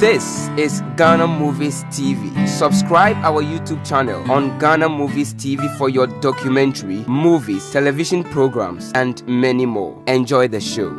This is Ghana Movies TV. Subscribe our YouTube channel on Ghana Movies TV for your documentary, movies, television programs, and many more. Enjoy the show.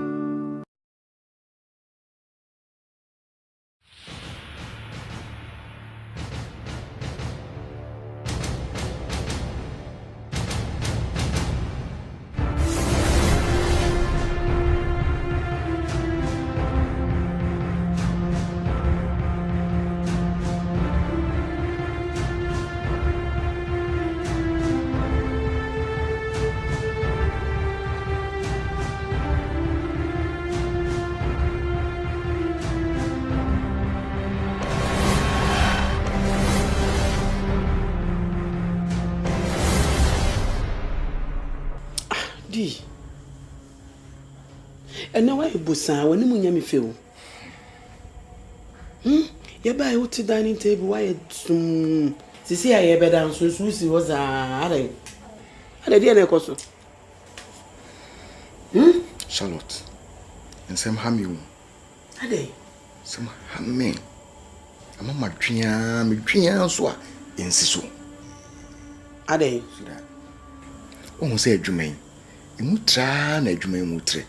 And now I busa when you me feel. You buy out to dining table. Why see I ever down so Susie was a dear Cosso. Charlotte, and some hammy. A day. Some hammy. I'm a madrian, so in Sisu. A day. Almost said Jumaine. You would try and Jumaine would try.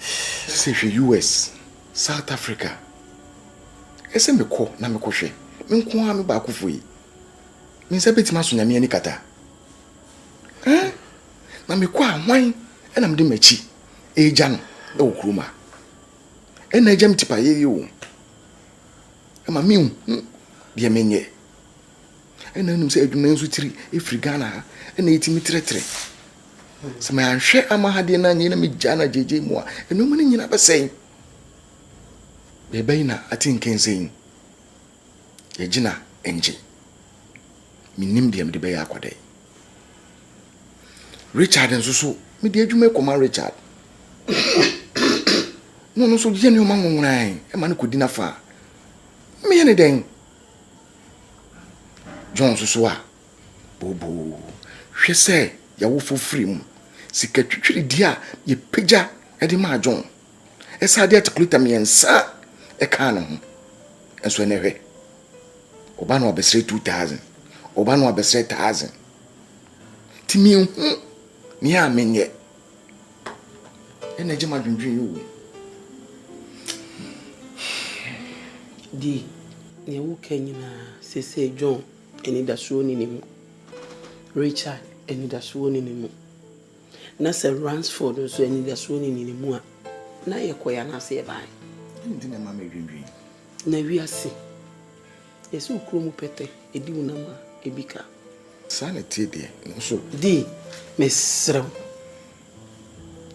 Say US, South Africa. Ese me ko na me ko hwe. Me nko a me ba ko foi. Me se betima so nyame ani kata. Na me ko ahwan e na me de machi. Eja no e wo kroma. E na eja mtipa ye wo. E ma mi de menye. E na num se adwuma nso tiri e firi Ghana e na etimi tretre. Sama anhwe amahade na nyina me jana jeje mu a eno mu nyina besen bebe na atinken sen ye gina enje minim de me de be akwade Richard nso me de adwuma koma Richard no so je ne o manwonran e ma ne kodi na fa me ye ne den John so a bobo hwe se ya wo fofiri mu sika twitwiri dia ye pagya e de ma John esa de atkulita miensa e ka na ho enso ne hwe oba na obesre 2000 oba na obesre 1000 timi hu ni amenye ene jema dwundwun yo di ne wo kanyina sese John eni da so ni mu Richard eni da so ni mu na se Ransford so eni da so ni mu a na ye koya na se e bai ndi na mama dwundwun na wiase yesu ukromu pete edi unama ebika sana tie so di mesrem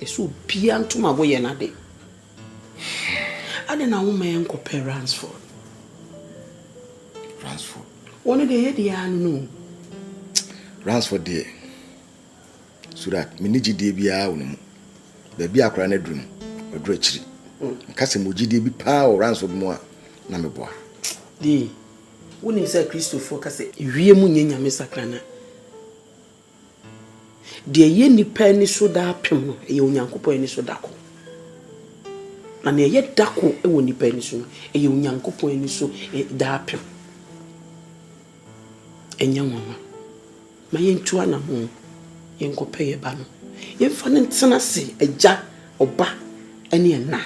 yesu pia ntuma boye na de ade na wo man ko Ransford one de ye dia anu Ransford de so that me niji de bia wonu ba bia akra na drum odro akiri kase moji de bi pa o Ransford mu a na me boa di woni se Christopher kase wie mu nyanya sakrana de ye nipa ni so da apem no ye onyankopon ni so da ko na ne ye da ko e woni nipa ni so ye onyankopon ni so da apem enya mama ma yentu ana ho yenkope ye ba no yemfa ne ntena se agya oba ene na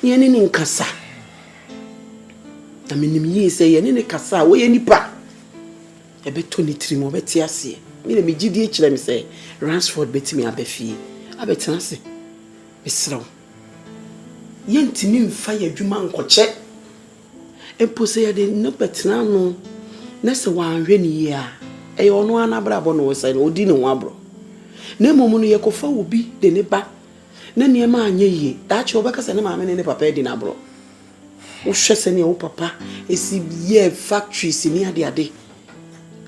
ne ne nkasa na menim yi se ye ne kasa wo ye nipa e beto ni tiri mo beti ase me ne megidi ekira me se Ransford betimi abafie abetena se besraw yentimi mfa ye adwuma nkoche empose ye de no betena no na se wanhwe ni ye a e ono anabrabo no wose no odi ne ho abro na momu no ye kofa obi de ne ba na ne ma anye yie daache obekasa ne maame ne papa edi na abro wo hwese ne wo papa esi ye factories ni ade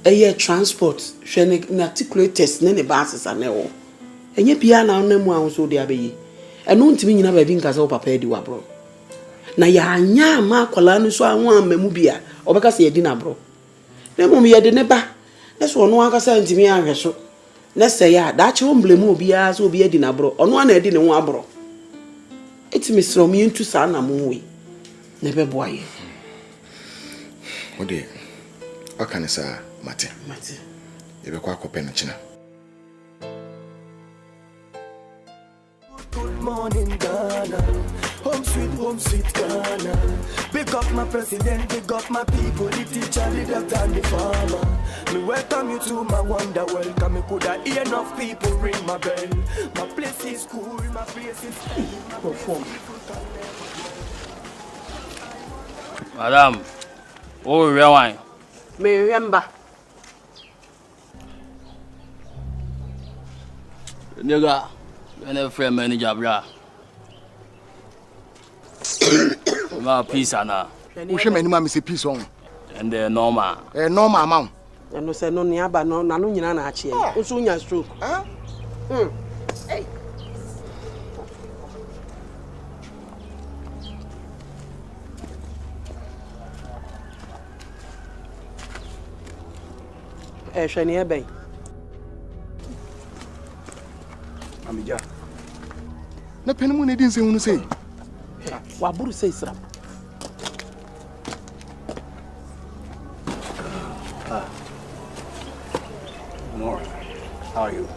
eye transport hwe ne na articulators ne ba asesa ne wo enye bia na mu a so de abeyi eno ntimi nyina ba bi nkasa wo papa edi wa abro na ya anya ma akwala no so anwo amamu bia obekasa ye di na abro na momu ye de ne ba na so ono akasa ntimi ahwe so na se ya daache wo mblemu obi a so obi edi na abro ono ana edi ne ho abro etimi sro mi ntu sa na mo we na be boaye Ode, what can I say, Mate? Mate. You be quite open, China. Good morning, Ghana. Home sweet Ghana. Big up my president, big up my people, the teacher, the doctor, and the farmer. Me welcome you to my wonder world. Cause me coulda hear enough people ring my bell. My place is cool, my place is cool. Madam, oh, real wine. Me remember. Nigga, you never friend manager, bra. My peace, Anna. We should minimum say peace on. And they're normal. Normal amount. And no say no niaba no na no nyina na ache. Oso nya stroke. Huh? Hey. Shani ebe. Amija. Na penimu ne din se hunu sei. Wa buru sei sra. Morning. How are you?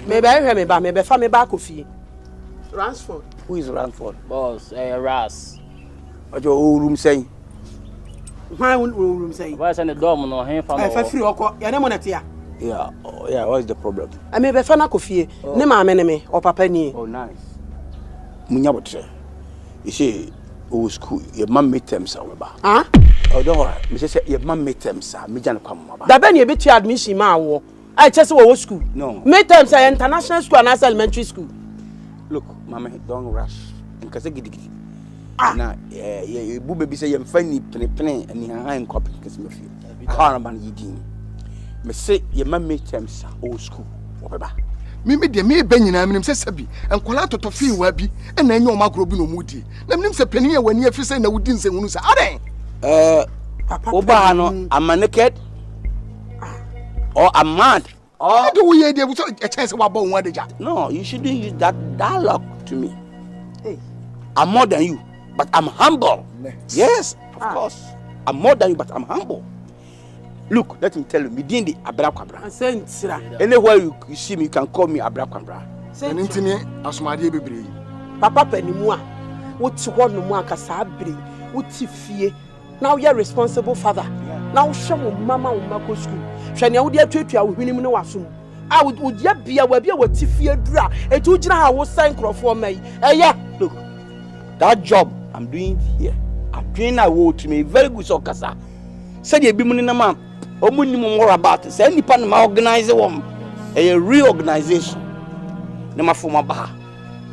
Me be fa me ba kofi. Ransford. Who is Ransford? Boss, Ras. Ojo room saying. Why room say? Why send the dorm no hen from? I fa free oko. Ya ne mo na tia. Yeah, yeah, what is the problem? I me be fa na kofi. Ne ma me ne me o papa ni. Oh, nice. Munya botre. You see, old school, your mom made them so ba. Ah? Oh, don't worry. Me say your mom made them so. Me jan kwam ba. Da be na e be ti admission ma wo. I chese wo school. No. Midterms are international school and elementary school. Look, mama, don't rush. Nkase gidigidi. Na you bu baby say you fani pene and you hang copy because me feel. How man yidin. Me say your mom made them so old school. Obeba. Me de me ben nyina menim se sabi enkola totofi wa bi na enye o makro bi no mudi na menim se pani ya wani afi se na wudi nse hunu se aden oba no am naked or I'm mad or do we dey so a chance wa bo won adeja. No, you shouldn't use that dialogue to me. Hey, I'm more than you, but I'm humble. Yes, of course. I'm more than you, but I'm humble. Look, let me tell you, me didn't the Abrakwabra. Anywhere you see me, you can call me Abrakwabra. And intimi asumade bebre. Papa penimu a, woti ho no mu akasa abre, woti fie. Now you're responsible father. Now show mama wo mako school. Hwe ne wo de atuatua wo hwinim ne wasum. A wo dia bia wa bia woti fie dura. Etu gina ha wo sign crofo mai. Look, that job I'm doing here. I'm doing a work to me very good so kasa. Said you be money na man. Omunim more about it. Say nipa na organize one. A reorganization. Na ma former ba.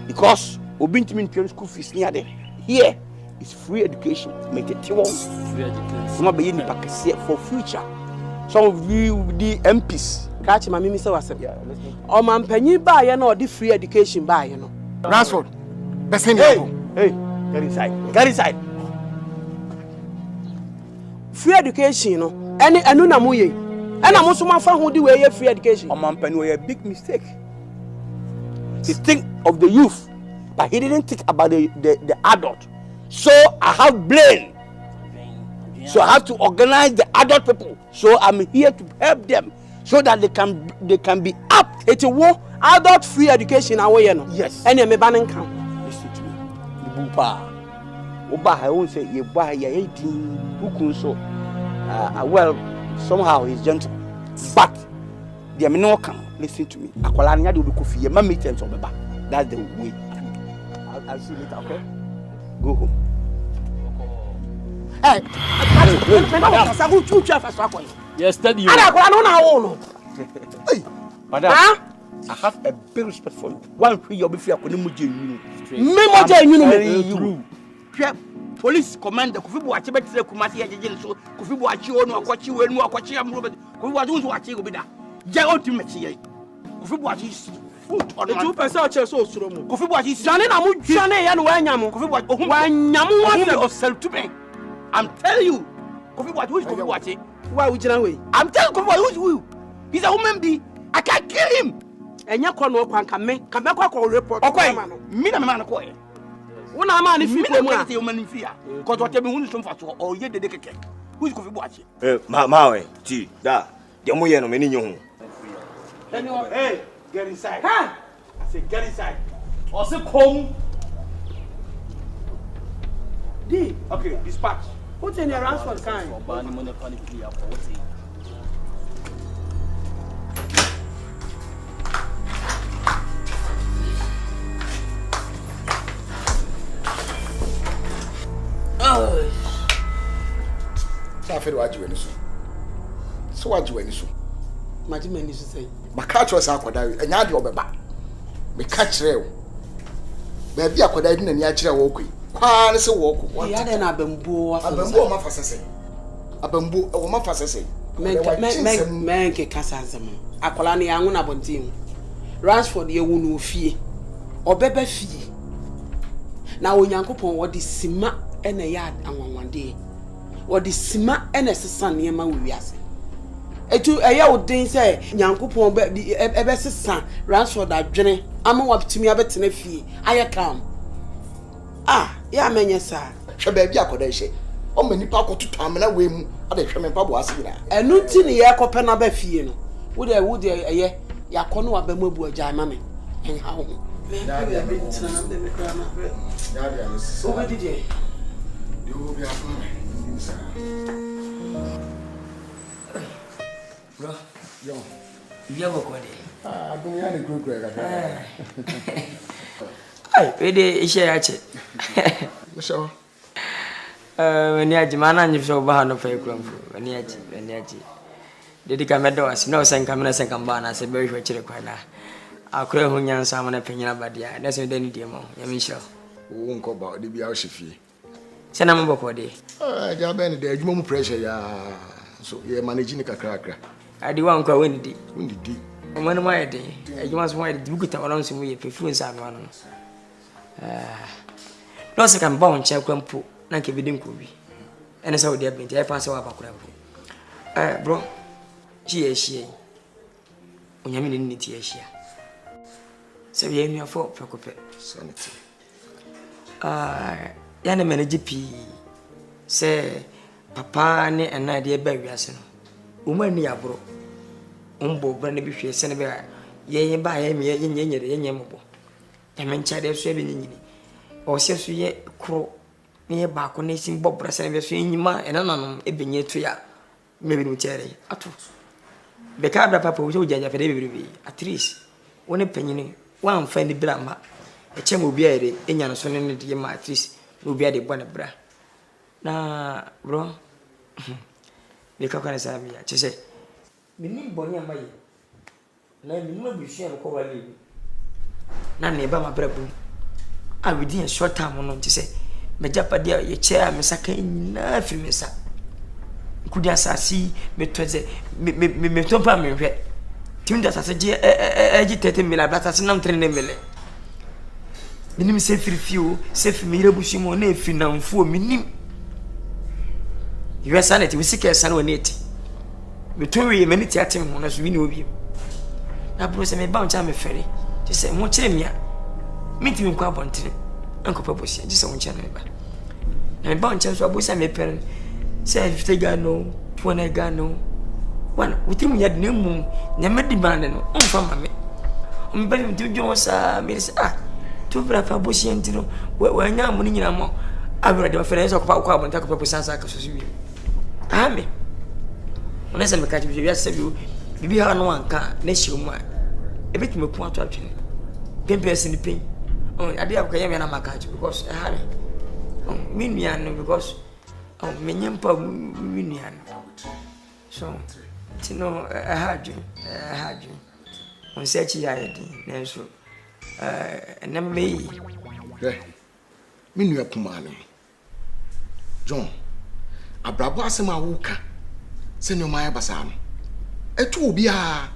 Because obintimi pay school fees near there. Here is free education. Make it free education. Some be nipa kese for future. Some of you the MPs. Catch my mimi say wasem. O man panyin ba ye na odi free education ba ye no. Ransford. Besen Hey, get inside. Get inside. Free education no. Any anu na moye. And I'm also fa ho di we free education. O man panyin a big mistake. He think of the youth, but he didn't think about the adult. So I have blame. So I have to organize the adult people. So I'm here to help them so that they can be up. It's a war adult free education away no. Yes. And me banen kan. Listen to me. Bupa. Oba I won't say you buy ya 18 ukun so. Well, somehow he's gentle. But the amino can listen to me. Akwala nya de obi ye ma meet and so beba. That's the way. I'll see you later, okay? Go home. Hey, Yes, steady you. Hey, madam, huh? I have a big respect for you. One free your beef, you police commander, Kufi watch about the Kumasi agent, so Kufi watch you no watch you and watch him, Kufi was watching you with that. Jay ultimately, Kufi watch his foot on the 2% chess so strong. Kufi watch his son and and when Yamu, Kufi watch Yamu of self to me. I'm telling you, Kofi Boache, who is Kofi Boache? Why would you way? I'm telling Kofi Boache, who is who? He's a woman being. I can't kill him. And you can't know one can make a report. Okay, me and man, okay. One man if you can't say woman in fear. Because whatever who is some for or yet the decade. Who is Kofi Boache? Mawe, T, da, the Moyano, many young. Hey, get inside. I said, get inside. Also, come. D. Okay, dispatch. What's in your Ransford kind? So I feel what you so. So what you so. Majimeni is saying. My catch was aquadari, and I do obeba. Me catch rail. Baby, I could in the actual walkway. Quite so walk. What had an abambo, my facet. Abambo, a woman facet. Man, Cassazam. Aqualani, I won't abon team. Ransford, you won't fee. Or bebe fee. Now, when Yanko upon what is Sima and a yard and one day. What is Sima and a son near my wias. Etu eya odin say Nyankopon be ebe sesa Ransford adwene ama waptumi abetene fie aye kam ya menye sa hwe ba bi akoda hye o manipa akototo amena we mu ade hwe me pabo ase ina enu ti ne ye kope na ba fie no wo de eye yakono wa ba mabu agya ma me en ha ho ya dia me tina na de me kra na ya dia no so o be dide de o bi afun me sa bro yo you go ko de adun ya ne kro ga ai we de ishe ya che so wani aji mana nyi so ba no fa ekramfu wani aji dedi ka medo as no sen kamera sen kamba na se be hwe chire kwana akure hu nyansa mana penyina badia na se de ni de mo ya mi sho wo nko ba de bia o hyefi se na mo boko de ja be ne de adwuma mu pressure ya so ye manage ni kakra adi wa nkwa woni di di omanu ma ye de adwuma so ma ye di bukuta wala nso mu ye pefu nsa no no no se kan ba on che kwampo na nke bidin ko bi ene sa odi abenti ai fa se wa bakura mpo bro chi ehie onyame ni ni ti ehie se bi enu afọ pekope sanity ya na manage pi se papa ne ena de ba wiase no umani abro umbo bra ne bi hwe se ne be ye ba ye me ye nye mbo ya mencha de so e be nyini o se so ye kro ne ba ko ne sim bobra se ne be so nyima ena nanom e be nye to ya me bi no chere ato be ka bra papa wo jaja fe de be at least woni panyini wan fa ni bra ma e chem obi ayre enya no so ne de ma at least obi ade bo ne bra na bro be ka kana sa biya che se mini boni amaye na mini ma bi hwe ko wale bi na ne ba ma bra bu a within a short time no che se me japadia ye che me saka nyina fi me sa kudi asasi me toze me tompa me hwe tim da sase je eji 30 mila blata se nam 3 mile minim se firifio se fi me rebushi mo na efi na mfuo minim you sanity we seek san waneti me to we mani ti atem ho na so wini obi na bro se me ba oncha me fere je se mo kire mia minti mi kwa bontre anko paposi je se oncha na ba na me ba oncha so abosa me pere se fite ga no pona ga no wana witrim ya de nemu nyame di bande no onfa ma me o be mi jo sa me se to bra fa bosi entino wa nya mo ni nyina mo abra de fere so kwa kwa bonta ko paposi sa ka so so wi ame ona se me ka bi ya se bi ha no anka na hye mu a ebetime ku ato atwene pempes ni pen ade akwa ye me na maka because ha me nua no because me nyempa me nua no so tino ha dwen on se chi ya yedi na so na me me nua kuma no John abrabo asema wuka se no maya basa no etu obi a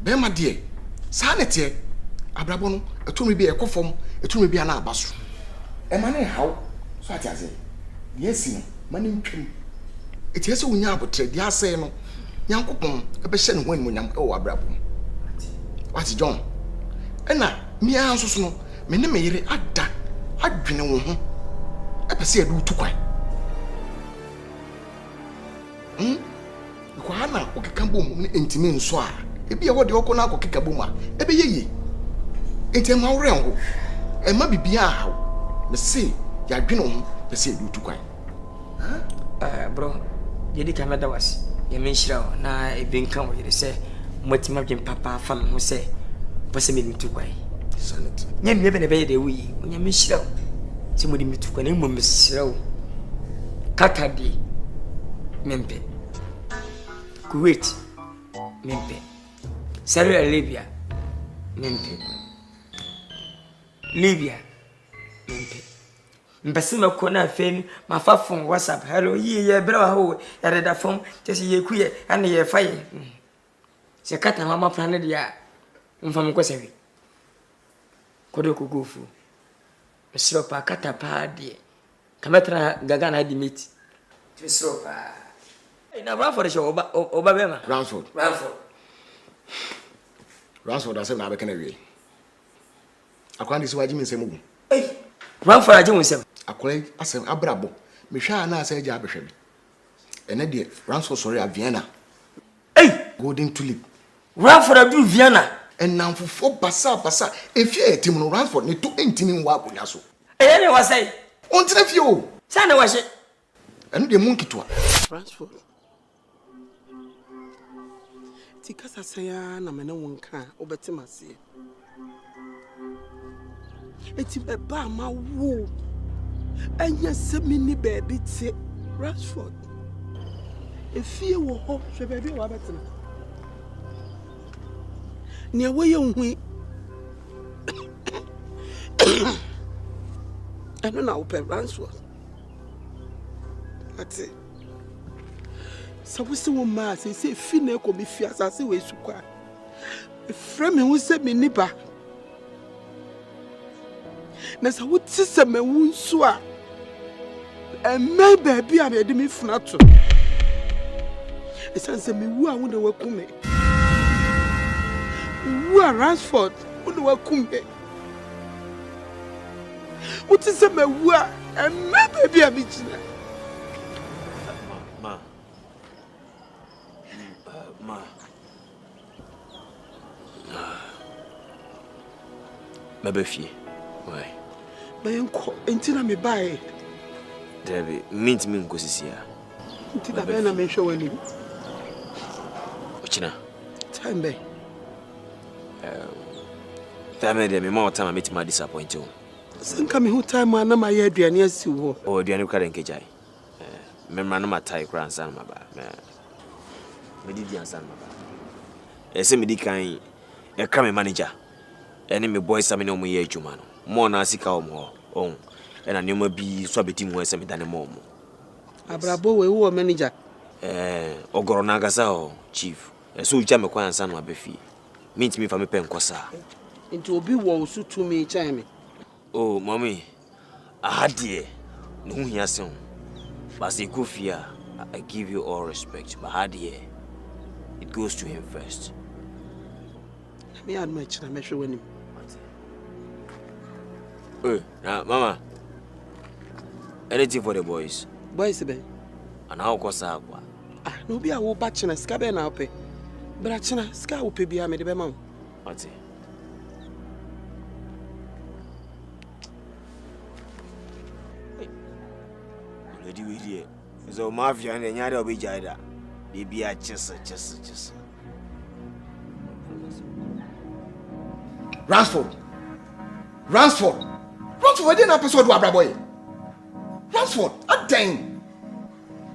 be ma de sa ne te abrabo no etu me bi ekofom etu me bi na abaso e ma ne haw so ati aze yes no ma ne ntwem It is when you have a trade, ya say no. Yankopon, a person when you am oh abrabum. What's John? And now, me answers no, me name me ada, adwene wo ho. E pese e do tu kwan. Ko ana okeka bom ne entimi nso a. E bia wo de okona akokeka bom a, e be yeye. Enti ma wore ho. E ma bibia ha. Me se ya dwene ho, pese e do tu kwan. Bro, yedi kameda was. Ye menshira na e bin kan wo yede se motima dwen papa fam ho se pese me do tu kwan. Sanity. Nya me be ne be de wi. Nya menshira. Si mo di mi tu kwan e mo mesira wo. Kakadi mempe. Kuwait mempe. Saudi Arabia mempe. Libya mempe. Mbese mako na afeni mafa phone WhatsApp hello ye bra ho ya reda phone tese ye kuye ana ye faye. Se kata mama plan dia mfa mko sewi. Kodo kugufu. Mesiro pa kata pa die. Kametra gaga na di meet. Mesiro pa. Ina Bradford show oba bema. Ransford. Ransford asem na abeka na wie. Akwan disi waji mi nsem ogu. Bradford aje nsem. Akwan asem abrabo. Me hwa na asa aja abehwe bi. Ene de Ransford sorry a Vienna. Golden tulip. Bradford adu Vienna. Enamfofo basa efie etim no Ransford ne to entimi nwa akonya so. Ne wasai. Ontina fie o. Sa na wahye. Eno de munkitwa. Ransford. Tika sasaya na mena wonka obetima sie. Eti beba ma wo. Anya semini baby ti Ransford. Efie wo ho hwe baby wa betima. Ni awoye hu. Eno na open Ransford. Ati. So we see woman say fine ko bi fi asase we sukwa. Frame hu se me nipa. Na sa wo ti se me wu nso a. Me baby a me de me funa to. Esan se me wu a wo de wakume. Wu a Ransford wo de wakume. Wo ti se me wu a me baby a me china. Mabefie. Why? Bayenko, entina me bae. Debi, mint me nkosisia. Entina be na me hwe wani. Ochina. Time be. Time de me ma otama metima disappoint you. Sanka me hu time na ma ye aduane asi wo. O aduane kra nkejai. Memra no matai kra ansan maba. Me didi ansan maba. Ese me di kan e kra me manager. Ene me boys am ne omo ye adwuma no. Mo na asika omo ho. Ena neoma bi so abeti mu ese me dane mo omo. Abrabo we wo manager. Ogoro na agasa ho chief. So uja me kwa ansan no abefi. Mint me fa me pen kosa. Nti obi wo so to me chan me. Oh mommy. Ahadie. No hu hia se ho. But Kufia, I give you all respect, but Hadie, it goes to him first. Me add my china measure when him. Now, Mama, anything for the boys? Boys, be. And how was that? No be a wo bachina skabe na ope. Brachina ska ope bia me de be mam. What's it? So mafia and yada obi jada. Bibi a chess. Ransford, why didn't episode wa boy? Ransford, a dang.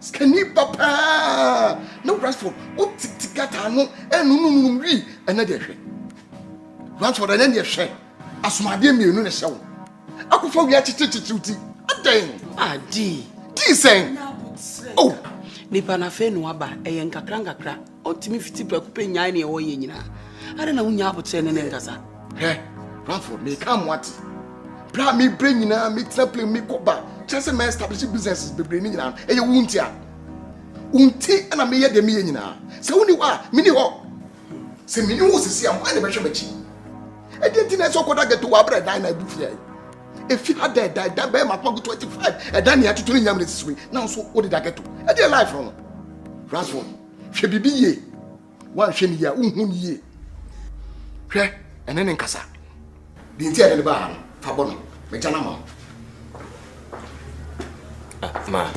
Skinny papa. No Ransford, what tikata no, and no, another. Ransford, and then your share. As my dear me, no show. I could forget to a dang. D saying. Oh, nipa na fe no aba eyen kakra ontimi fiti prakupe nyan ne wo ye nyina ada na unya abotre ne nkasa Ransford me come what bra me bring nyina me tena play me koba just me establish businesses bebre ni nyina eye wuntia unti ana me ye de me nyina se woni wa mini ho se mini wo sisi am ane be hwe machi e de ntina so koda get wa bra dan na du fia if you had that be ma 25 e dan ya tutuni nyam na sisi na so wo de da get e de life no Ransford hwe bibi ye wan hwe ni ya unhu ni ye hwe ene ne nkasa di nti ene ba ha fa bono me jana ma ma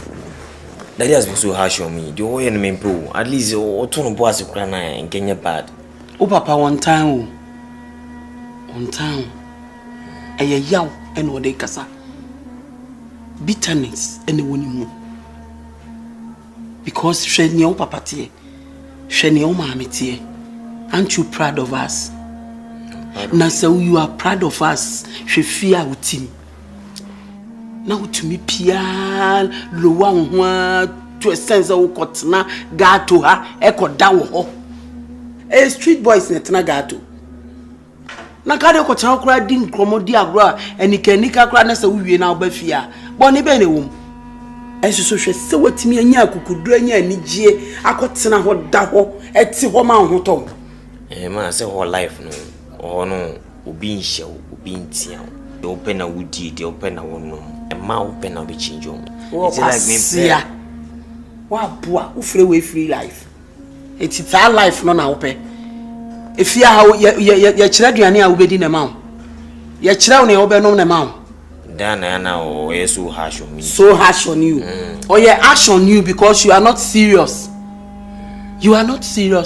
Daddy has been so harsh on me. The way and me at least turn boss crana and Kenya bad. Oh papa one time. A yaw and what they kasa. Bitterness and the winning. Because sheni o papa tie. Sheni o mama tie. Aren't you proud of us? Now so you are proud of us. She fear with him. Now to me pian lowa nwa to a sense of kotna gato ha e ko dawo ho e street boys netna gato na ka de ko chan kura di nkromo di agro nika kura na se wiwe na obafia bo ne be ne wom e so hwe se watimi anya akukudura anya anigye akotena ho da ho eti ho ma ho to ma se ho life no ono obi nhye obi ntia the open a woody the open a one a ma open a be change on it's like me wa boa ufre free life it's that life no na open if you how ya kira duane a wo bedi na ma ya kira ne wo be no na ma na o so harsh on me so harsh on you or yeah harsh on you because you are not serious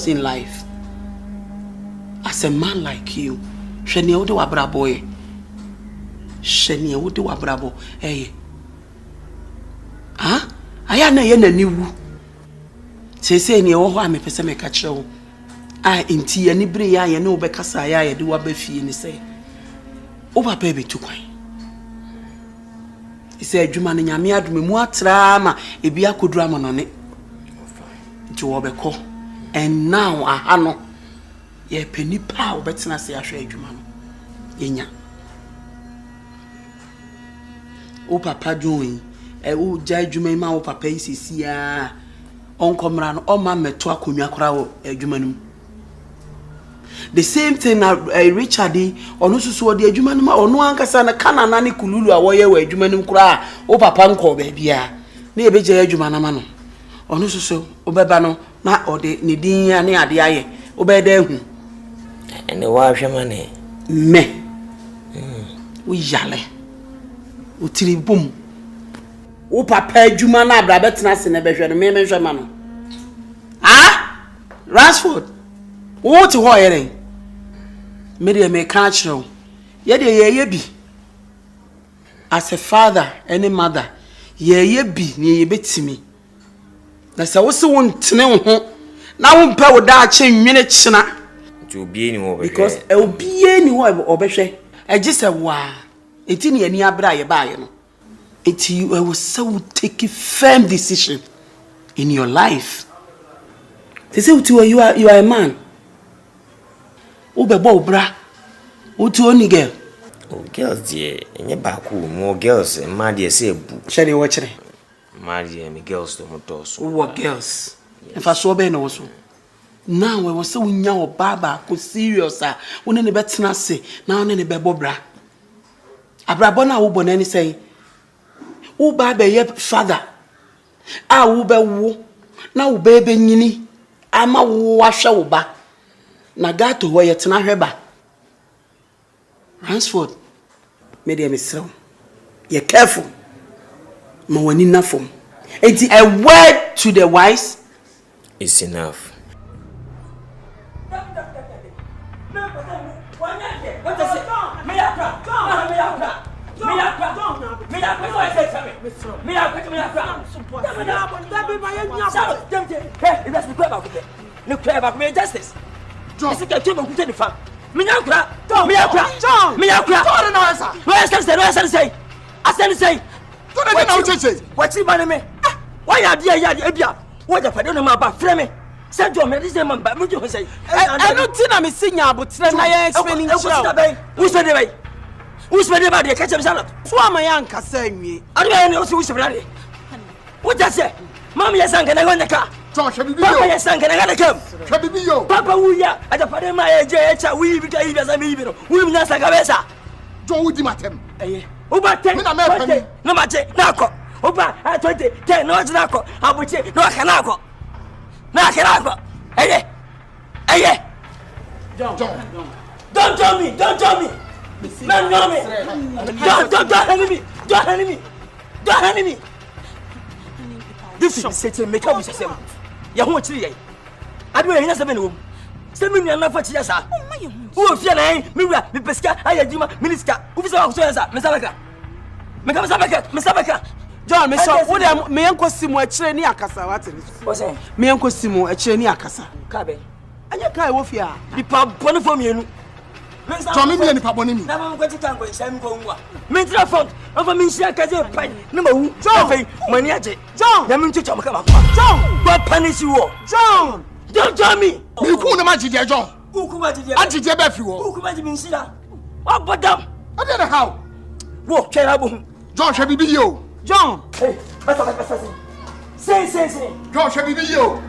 in life as a man like you shene wo de wa bra boy sheni wo de wa brabo aya na ye naniwu sese ni wo ho a mepese me ka kire wo enti ye ni bre ya ye ne wo be kasa ya ye de wa ba fie ni se wo papa be tu kwan ise adwuma ne nyame adome mu atra ma ebi akodura mo no ne nti wo be ko and now aha no ye pani pa wo betena se ahwe adwuma no yenya o papa join o jai dwuma ma o papa isisia onkomra no o ma meto akonwa kora o adwuma num the same thing na Richard ono susu odi adwuma num ono ankasa na kanana ne kululu a woye wa adwuma num kora o papa nko ba bia na ebeje adwuma na ma no ono susu obeba no na ode ne din ya ne ade aye obeda hu ene wa hwema ne me o yale utiri bum o papa adwuma na abra betena se na behwe no me hwe ma no Ransford wo ti ho yere me de me ka kire ye de ye bi as a father and a mother ye bi ni ye betimi na se wo se won tene ho na wo mpa wo da ache nwene kina ti obi ni ho behwe because obi ni ho obehwe agise wa eti ni ani abra ye ba ye no eti you will so take a firm decision in your life. They say you are a man. Ubebo bra. Utu only girl. Oh girls dear, enye ba ku more girls ma de say bu. Share you watch it. Ma de me girls to motor so. What girls? If I saw be no so. Now we was so nya baba ko serious ah. One ne betena se, na one ne bebo bra. Abrabo na wo bonani say wo ba be ye father a wo be wo na wo be nyini ama wo ahwe wo ba na gato wo ye tena hweba Ransford me dey misrew ye careful ma wani nafom enti a word to the wise is enough. Send your medicine, man, but you say, I don't think I'm a senior, but I explaining who's the way? Who's the way? Catch him salad. So am I young, saying me. I don't know who's ready. What does it? Mama yasanka na gonna ka. John Shabibi. Papa yasanka na gonna come. Shabibi yo. Papa wuya aja pare ma ya je echa wi bi ka yi bia sa mi bi no. Wi mi na sa ka besa. John wudi matem. Oba 10. Me na me pani. Na ma che na ko. Oba 20 10 no na ko. Abuche no ka na ko. Na ka na ko. Aye. John. Don't tell me. Man, no me. Don't enemy. Don't enemy. This is setting make up with yourself. Ya won't see. I do a seven. Send me enough for Chiasa. Who fear nine, Mira, the Pesca, Ayajima, Minister, who is our Mr. John, Mr. Me uncle Simo a trainee Akasa. What is it? Me uncle Simo a trainee Akasa. Cabe. And you can't wolf ya. The pub, one from you. John, me and Papa Bonnie. Now I'm going to tango. I'm going to Mental fund of a Minister Kazi Pine. Number John, Maniaje. John, I'm going to come. John, what punish you all? John, don't tell me. You couldn't imagine, John. Who come out? Auntie Jebefu. Who come out? Minister. What but them? I don't know how. What can I do? John Shabibi yo. John, hey, say. John Shabibi yo.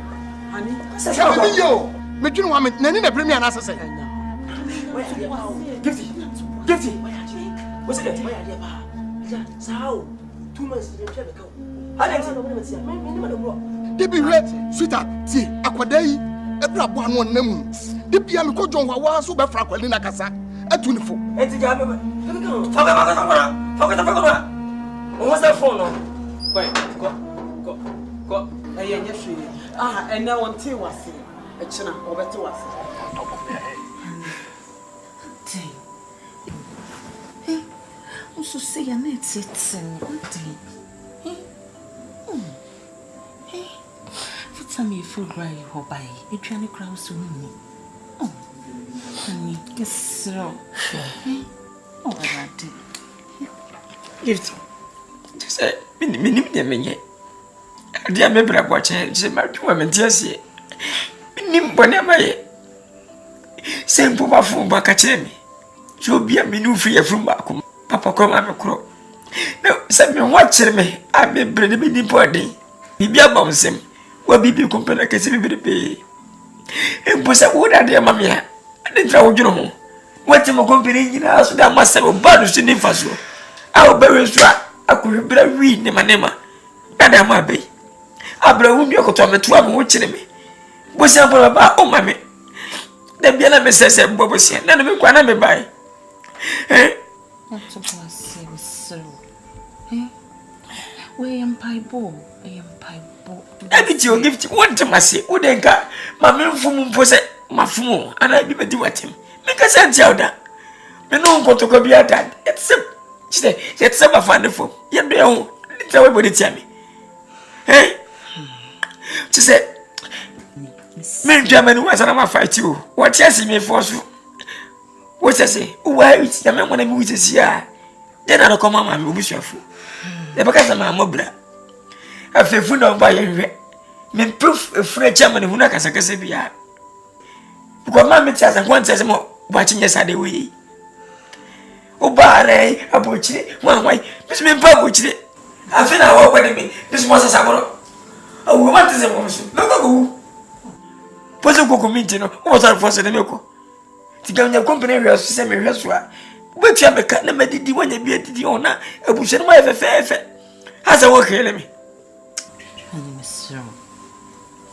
Honey, Shabibi yo. Me do want me. Nani na premier na say. Gifty. What's it? Sao? 2 months to the go. Debi we sweetheart ti akwada yi ebra bo anu onam debi am ko John wa so be fra kwali na kasa atunifo Enti ga me. Focus. What's that phone no? Wait, go. Aye, nyehwe. And now on tea wase. E china, obete wase. Hey, I'm so sick of it. Hey, for time you feel dry, you hope by a trying to crowd soon. Oh, honey, guess so. Oh, I did. Gift. Just say, me. Dear member of watching, say, my 2 women, just say, Nimbonema. Same Papa from Bacachemi. So be a menu free from Bakum. Papa come up a crow. No, send me watching me. I may bring the mini body. Be a bounce him. Well, be company can see me pay. And push a wood at the mamma. I didn't try to know. What am I comparing in us that must have a bad to name for so? I'll bury strap. I could be a read name and name. And I'm a bay. I brought you to me 12 watching me. What's up about oh, mammy? The Biana says, Bobo, none of me can me buy. What to say, so. We am pieball. I did you give one to my say, Udenka, my men from possess my fool, and I did what him. Make a sense out that. Me no go to go be at that. It's a wonderful. Yet, it's everybody tell me. She said, me German was an fight you. What you see me force you? What I say? Why it's the man when I'm with this year? Then I'll come on and be shuffle. The because I'm a mobile. I feel food on by a me proof a French German who knock as a Casabia. Because my mitters and one says more watching us at the way. Oh, Barre, a butcher, one way, Miss Me Butcher. I feel I walk with me. This was a summer. Oh, we want to say, no. Posso committee no o sar force de meko ti ganya company we so me hwesua we tia me ka na medidi wanya bi adidi ona abuhwe no ma fefe asa wo kele me ani mesro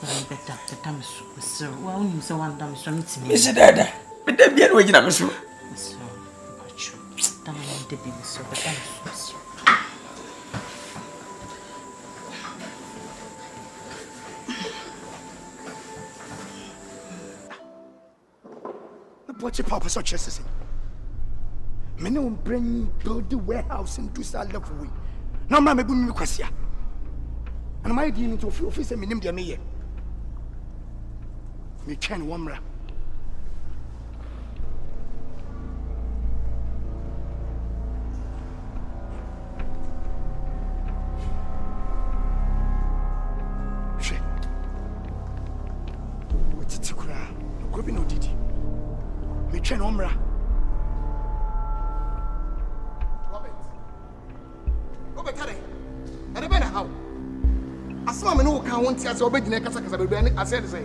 I better the time so wa uni so one dam so mitimi me se dada me da bia no gina me so achu dam de bi so better so What's your papa such as me no bring build the warehouse into that level way. No man me bu me kwasia. And my dealing to office me nim dia me ye. Me chen wamra. She. What's it kura? No go be no didi. Me chen omra. Robert, kare. Ade be na how? Asma me no ka won't see us obey the Casacasa. I said, say,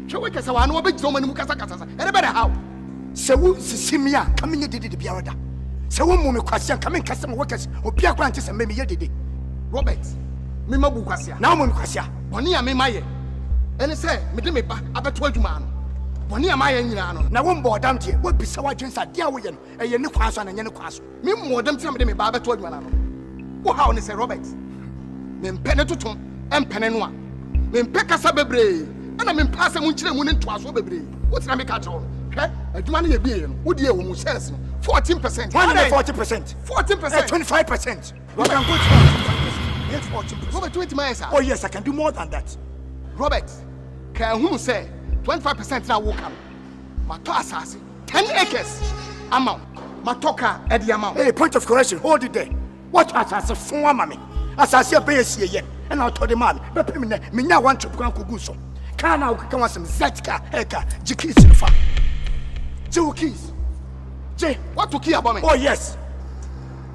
show we Casa, one obey so many Casacasa, and a better how. So, Simia coming in the Biarada. So, one moment, question coming customer workers or Pia Grantis and maybe ye Robert, Mima Bucasia, now Monquasia, Bonia Memaye. And it said, Medimipa, about 12 man. Bonia Maya in Yano. Now one board down here, what be so agents at Diawian, a Yanuquasan and Yanuquas. Me more than somebody Baba 12 man. What how is Robert? Men Penetutum and Penenua. Men Pecasabebre, and I'm in passing when children into us over. What's Namic at all? A money a being, would you almost says 14%. 140%. 14%. 25%. Robert, I'm good. Yes, 14%. Over 20 miles. Oh, yes, I can do more than that. Robert, can who say 25% now will come? Mato assassin, 10 acres. Amount. Matoka at the amount. Hey, point of correction, hold it there. What as a phone, mammy? As I see a base here, and I'll tell the man, but me now want to go to so. Can I come on some Zetka, Eka, Jikis in the farm? Two keys. J, what to key about me? Oh, yes.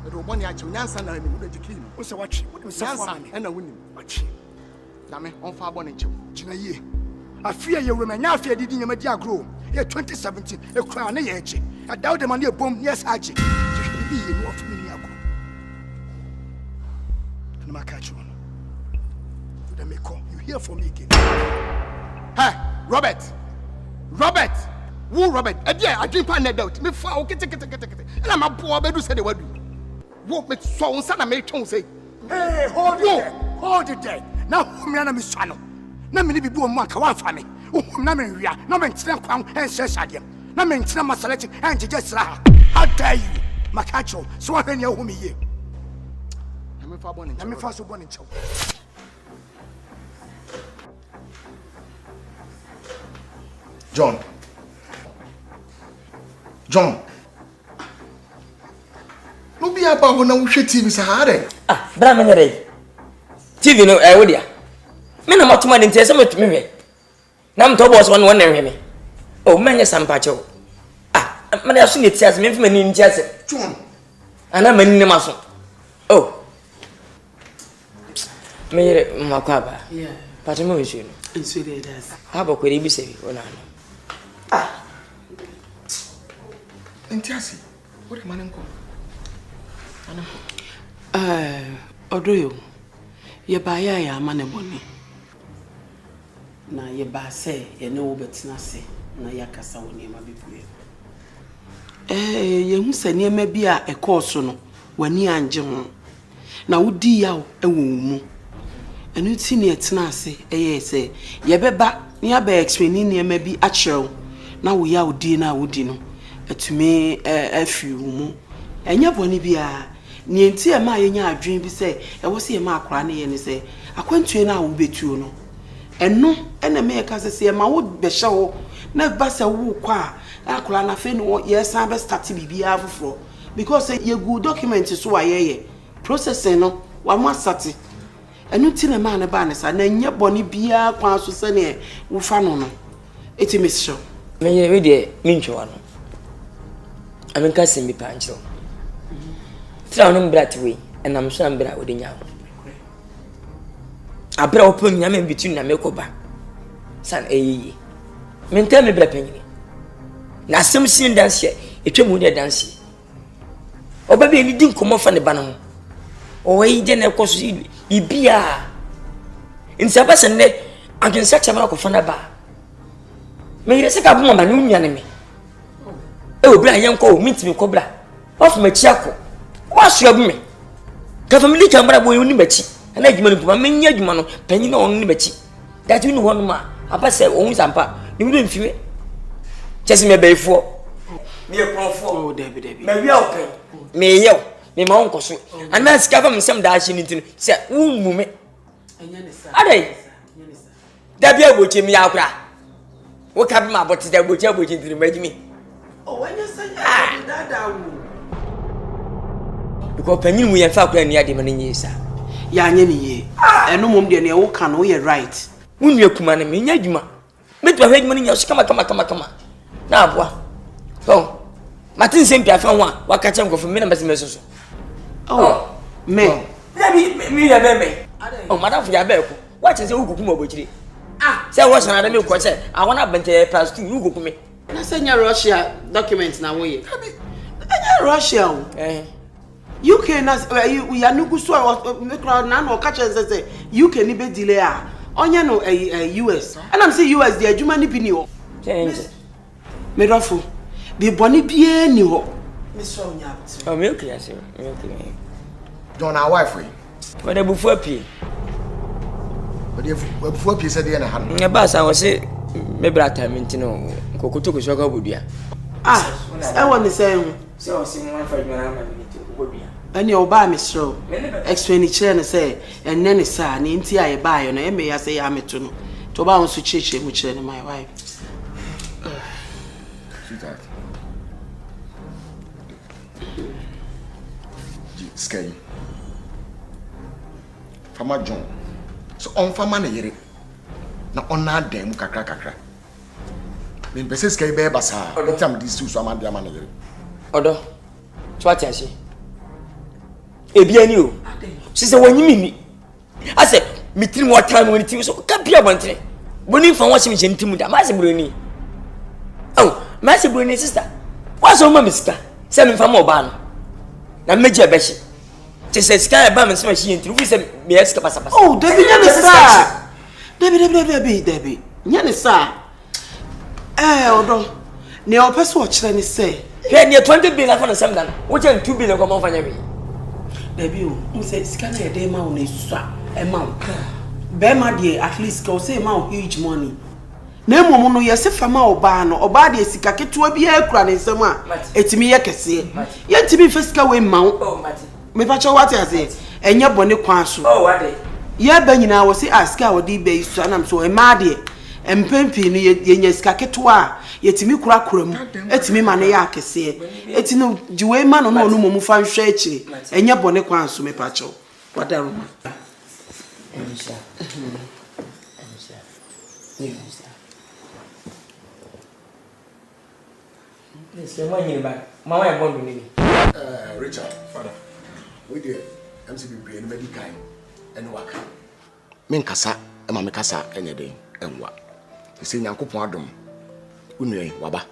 The Romani at Yansan and the key. What's the watch? What was Yansan and a winning? Watch. Dame on far bonnet. Jinaye. I fear you women now fear didn't media grow. Here 2017, a crown a edge. I doubt the money boom, yes, Haji. You should be in your familiar group. And my catch on. Let me call you here for me again. Hey, Robert. Robert. Who Robert? Yeah, I drink pan doubt. Me for okay, take it. And I'm a poor bedu said the word. Walk me so son, I may tone say. Hey, hold it there. Now, Miana Missano. Namely, be born one family. Oh, Namiria, Naman Crown and Sesadium. Naman Nama selection and just How dare you, Macacho, so I know whom ye. I'm a fast born in Chow. John. No be about when I watch TV Sahara. Ah, Bramere. TV no, I would ya. Men are not too many tears with me. Nam Tobos one me. Oh, man, yes, I'm Pacho. Ah, man, I've seen it says me from in Chelsea. John. And I'm in the muscle. Oh, me, Macaba. Yeah. Patrimonial. And so it does. How about could he be safe? Ah. Entiasi, what am I going Odoyo, ye buy ya money money. Na ye ba say, ye know betina say, na ya kasa woni ma bibue. Ye hu se ne ma bi a e course no, wani anje ho. Na wodi ya e wo mu. Enu ti ne etina say, ye say, ye beba, ne aba explain ne ma bi a kyerɛw. Na wo ya wodi na wodi no. Etumi afi mu enya boni bia ne enti e ma yenya adwen bi se e wo se e ma akora ne ye ne se akwantue na wo betuo no eno ena me ka se e ma wo be hye wo na ba se wo kwa akora na fe no ye san be start bibia afoforo because ye good document so wa ye processing no wa ma sati enu ti na ma ne ba ne sa na enya boni bia kwa so se ne wo fa no no etimi sho me ye we de minchwa no I mean, Cassim be pancho. Thrown brat way, and I'm sure I'm better with the young. I brought open yamen between the Mekoba. San A. Men tell me, Blapping. Now, some scene dance here, it will be a dance. Or baby, you didn't come off on the banner. Or he didn't cost you be a. In Sabas and net, I can search a mark of a bar. May I say a woman, enemy? Oh, Brian, call meet me, Cobra. Off my chaco. What's your me? Family camera boy, Unibechi, and I give money for a many penny on Unibechi. That you know one man. I pass say, only Sampa. You didn't feel it. Just me bay for me a pro for David. Maybe okay. May you, me my uncle, and that's government some dashing into say, woman. Are they? That be able to me out. What happened about that would you into the me? Oh, when you say that, because penny we have found near the money, sir. Yanny, and no mum de ne o can we right. When you come on me, Yajuma. Make my head money, come. Now, what? Oh, Martin St. Pierre found one. What catch him go for minimum messages? Oh, me. Me, oh, Madame Yabeco. What is who go kumo say what's another me ko say I want to pass to you go kume. Na senya Russia documents na wo ye. Enya Russia. UK na we are nugu so na no catch say UK ni be delay a onye no US. And I'm say US the adwuma ni bi ni ho. Change. Me rofo. Be boni bie ni ho. Me so nya abti. Oh me okay say. Me okay. John our wife we. But the before pie. But if before pie said na han. Me ba sa wo say me brata me ntino kokoto ko shoga bodua. I want to say so say one for you na bodua. Ani oba me sro. Explain it and say and then sa ni nti aye ba yo na e me ya say ya meto no. To ba won so cheche mu kire my wife. Sweetheart. Sky. Fama John. So on fama na yere. Na on na dem kakra. Me pese sky be basa. Otam dis two so amande ama na yere. Odo. So what you say? Ebiani o. She say wanyimi mi. I say me tiri more time when it so ka bia bantre. Boni fa washim je ntimu da. Ma se broni. Oh, ma se broni sister. Wa so ma miska. Say me fa mo ba no. Na meje beshi. She say sky ba me so shi ntiru. We say me eska pasa. Oh, Debbie nya ne sa. Debbie. Nya ne sa. Odo. Ne opese o kire ni say. Here near 20 billion for the same dan. Which 2 billion come on for me. Debbie, who say scan a day man is amount. Bema de at least go say amount huge money. Na momo no yesi fama oba no oba de sika ketua bia akura ne nsem a etimi ye kese. Ye timi fisika we ma wo. Oh, mate. Me pa cho what you say? Enye bone kwan so. Oh, what dey? Ye ba nyina wo say aska wo di be so anam so e ma de empempi no ye nya sika ketua yetimi kura mu etimi ma ne ya kese eti no jiwe ma no no no mu fa nhwe akire enye bone kwan so me pa cho wadaru Richard, father, we did MCB and medical and work. Menkasa, and my Mikasa, any day, and what? You see, Uncle Pardon, Unre, Waba.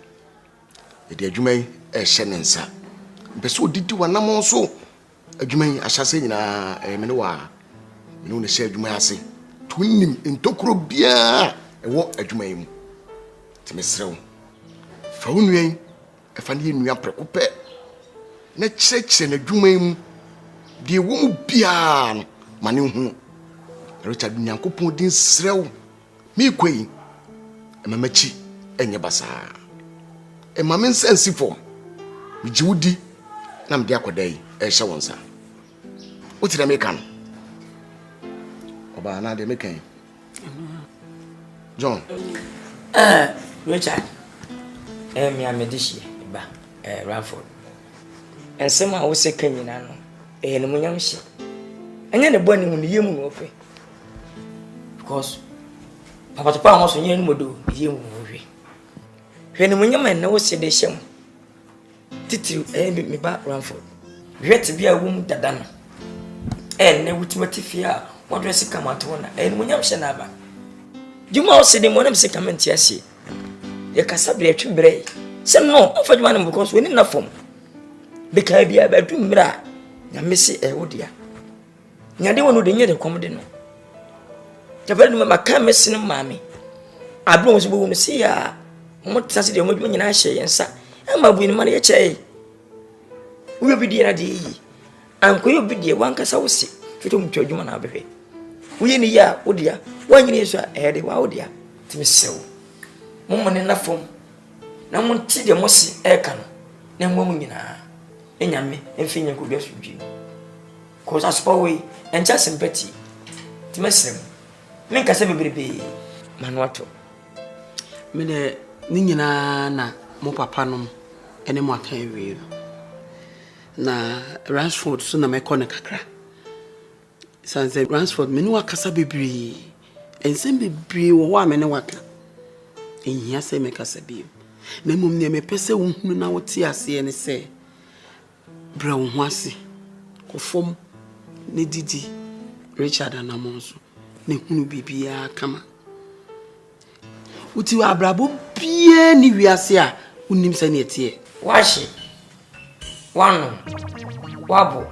The dear Jumay, a shenansa. But so did you, and I'm also a Jumay, I shall say in a Menoa. You know, the said Jumay, twin him in Tokro beer, and walk a Jumay. Timmy for Unre, a funny new preoccupé. Na church and a Jumay, the woman pian, Manu. Richard Nyankopon din srew me kwei emamachi enye basa emamen sense form me jiwudi na me de akodai e hye wonsa wotira me kan oba na de me kan John Richard me amedishi ba Ranford ensem a wo se kan nyina no no munyam hye anya ne boni mu ne yemu no ofe because papa to pa mo so nyen modo yemu hwe hwe ne munyam na wo se de hyem titiru me ba Ranford hwe te bia wo mu dada no ne wutimati fia wo dress kamato na ne munyam hye na ba juma wo se de mo na me se kamenti ase ye kasa bre atwibre se no ofa juma no because we ni na fom be ka bia ba dumra na me se wo dia nyade wonu de nyede kom de no tabale no maka mesene maame abro mo so bo no si ya mo tsase de mo nyina hye yensa ma bu ni ma ye chei wo bi di na de yi anko yo bi di wankasa wo si fito mo twadwuma na abehwe wo ye ni ya wo dia wa nyina yeso de wa wo dia timi sew mo mo ne na fom na mo ti de mo si ka no na mo mo nyina enyame emfi nyanko bi asudwi cause aspowe encha sympathy timesem menka se bebrebe manwato me de ni nyina na mo papa no ene mo aka ewe na Ransford so na me kɔ ne kakra sanse Ransford me ni wakasa bebree ensem bebree wo wa me ne waka ehia se me kasa bi na mom ne me pese wo hunu na wo ti ase ne se bra wo ho ase ko fom ne didi Richard anamonso ne hunu bibia kama uti wa abrabo bia ni wiase a unim se ne tie washi wano wabo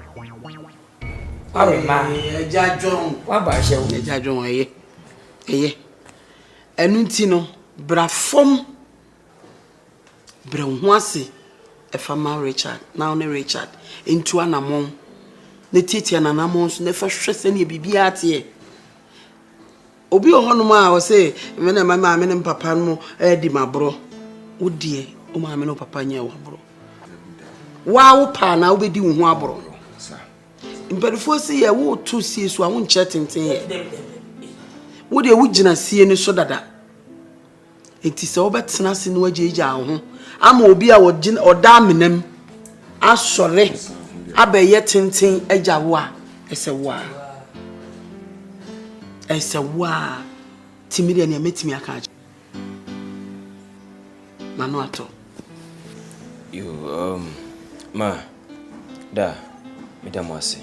wabema eja jon waba hye wo eja jon eye enu nti no bra fom bra ho ase efama Richard now ne Richard into anamon ne titia nanamon so ne fa hwese ne bibia tie obi ohonum a wo se me na mama me ne papa no di mabro wo die o ma me no papa nya wo abro wa wo pa na wo bedi wo ho abro imperfo se ye wo to sie so a wo nche tenten ye wo de wo gina sie ne so dada enti se wo betena se no agyeja ho ama obi a wo gina oda menam asore abaye tenten agya wo a ese wo a ese wo a timire ne metimi aka manu ato you ma da midamwase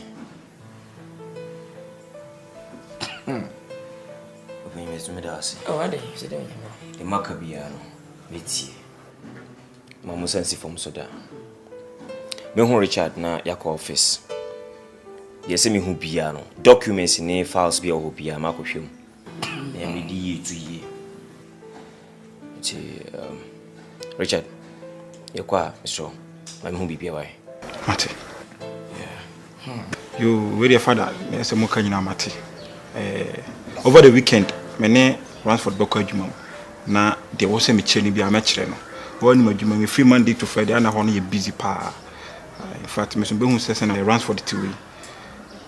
Open me to me dasi. Oh, ade, sit down. The makabia no metie. Mamu sensi from soda. Me hu Richard na yakọ office. Ye se me hu bia no. Documents ni files bia ho bia makohwem. Na me di ye tu ye. Richard. Ye kwa so. Me hu bibia wai. Mate. You with your father, there's a moka nyina mate. Over the weekend, mene Ransford boko adwuma. Na there was a me bia ma kire no. One ma adwuma me free Monday to Friday na hono ye busy pa. In fact, me so be hu sese na Ransford tiwi.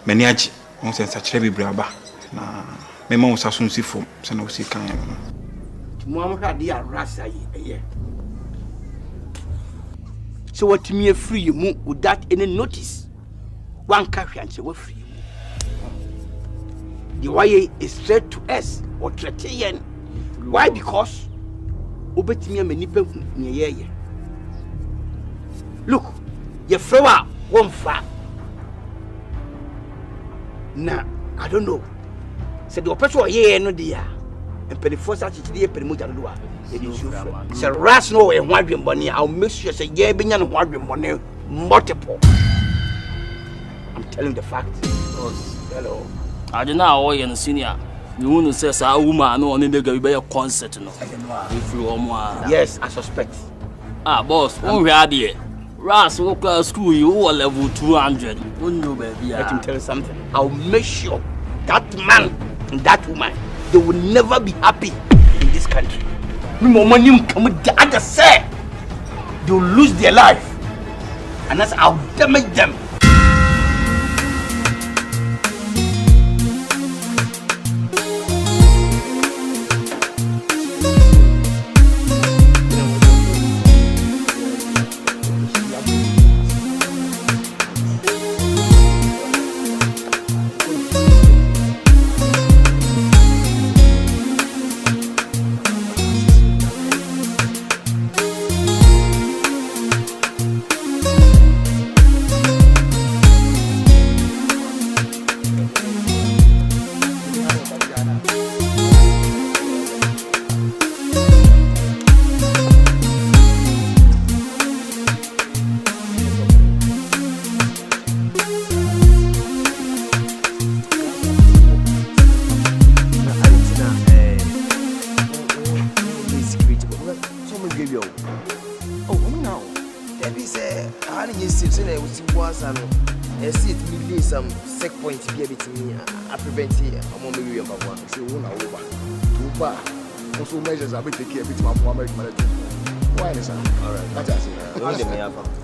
Mene agi, on sense kire bi braba. Na me ma usa sunsi fom, se na usi kan no. Mo am hwa dia rasa ye. So what me free mu without any notice. One cafe and say we're free. The way is straight to us or Tretian. Why? Because Obetimia Menipe near ye. Look, your flower won't fly. Nah, I don't know. Said the oppressor ye no dear. And penny force at the Perimuta. Say, Ras no and one money. I'll make sure say, yeah, being and one money multiple. I'm telling the fact. Hello. I don't know why you're senior. You want to say, "Sa woman, no, only the guy be a concert, no." If you are, yes, I suspect. Boss, when we are there, Ras walk school, you are level 200. Don't know, baby. Let him tell you something. I'll make sure that man and that woman, they will never be happy in this country. No money come with the other side. They will lose their life, and that's I'll damage them.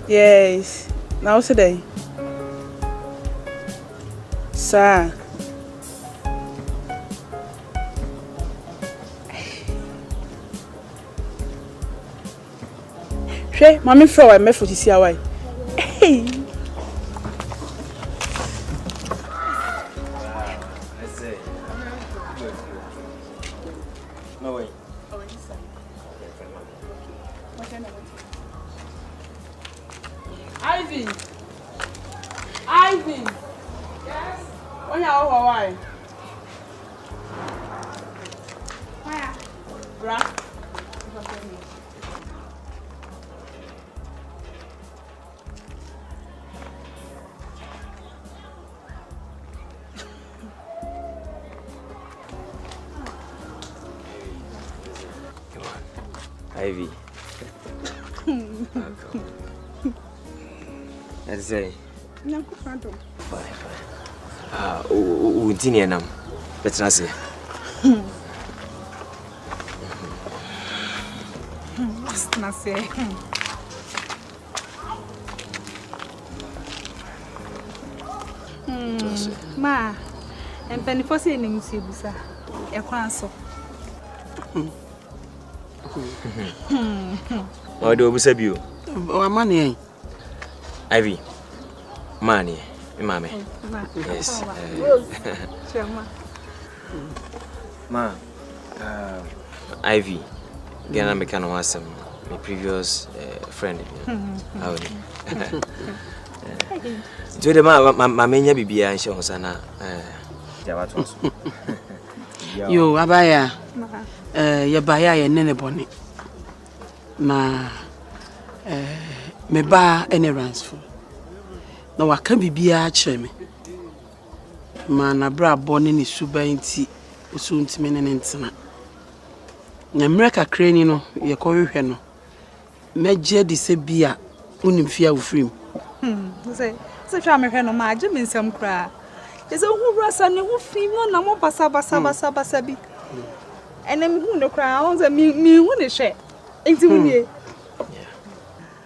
Yes. Now today. Sir. She, mommy fro I met for to see why. Hey. No way. Ivy. Ivy. Yes. When you are why? Bra. Ivy. Let's say. Fine. Untini enam. Let's not say. Let's not say. Ma, and penny for saying names, sir. A crown. Why do we say you? Money. Ivy. Money. Mammy. Yes. Ma. Ivy. Gana me can was my previous friend. How do the my mania be and show Sana? Yo, Abaya. Yabaya and Nene Bonnet. Na me ba any Ransford. No, I can't be a chemi. Man, a bra born in his suba in tea, soon to men and intima. America crane, no, ye call you heno. Major de se beer, unim fear of free. Say, such a American, my Jim in some cry. There's a who rassan who female, no more basabi. And then who no cry on the me wouldn't share. Ain't you?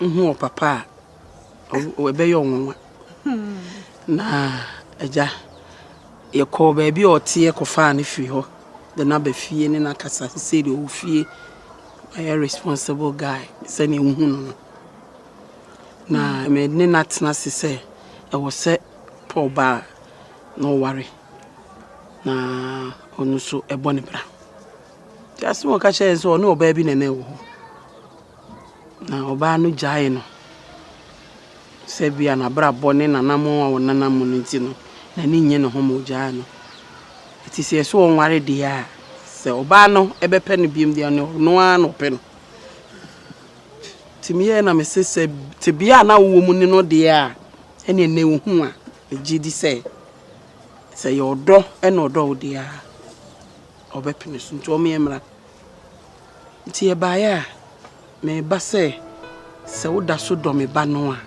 Oh, papa. Oh, be young. Na, aja. Your call baby or tear cofan if you the number fee and in a casa said you fee a responsible guy. Sending whom. Na, I made not nasty say. I was set poor bar. No worry. Na, on so a bonny bra. Just more catch so no baby and no. Na oba no jai no se bia na bra bone na namo wa nana muniti no na ni nye no homo jai no iti se so onware dia se oba no ebe pe no biem dia no no ano pe no timiye na me se te bia na wo mu ni no dia ene ne wo hu a gidi se yo do ene odo dia obe pe no so nti o me emra nti e ba ya me ba se woda so do me ba no a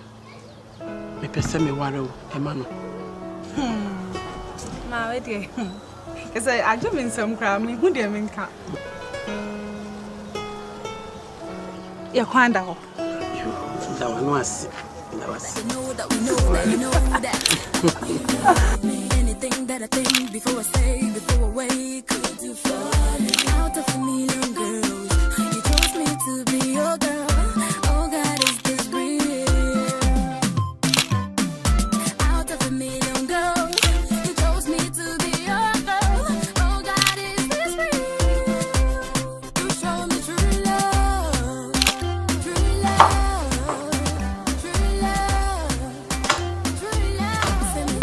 me pese me ware o e ma no ma we dey say ajo me nsam kra me hu dey me nka ya kwanda ho da wano asi anything that I think before I say before I wake could do for me out of a million girls you chose me to be your girl. Oh God, is this real? Out of a million girls, you chose me to be your girl. Oh God, is this real? You show me true love, true love, true love, true love. Send me,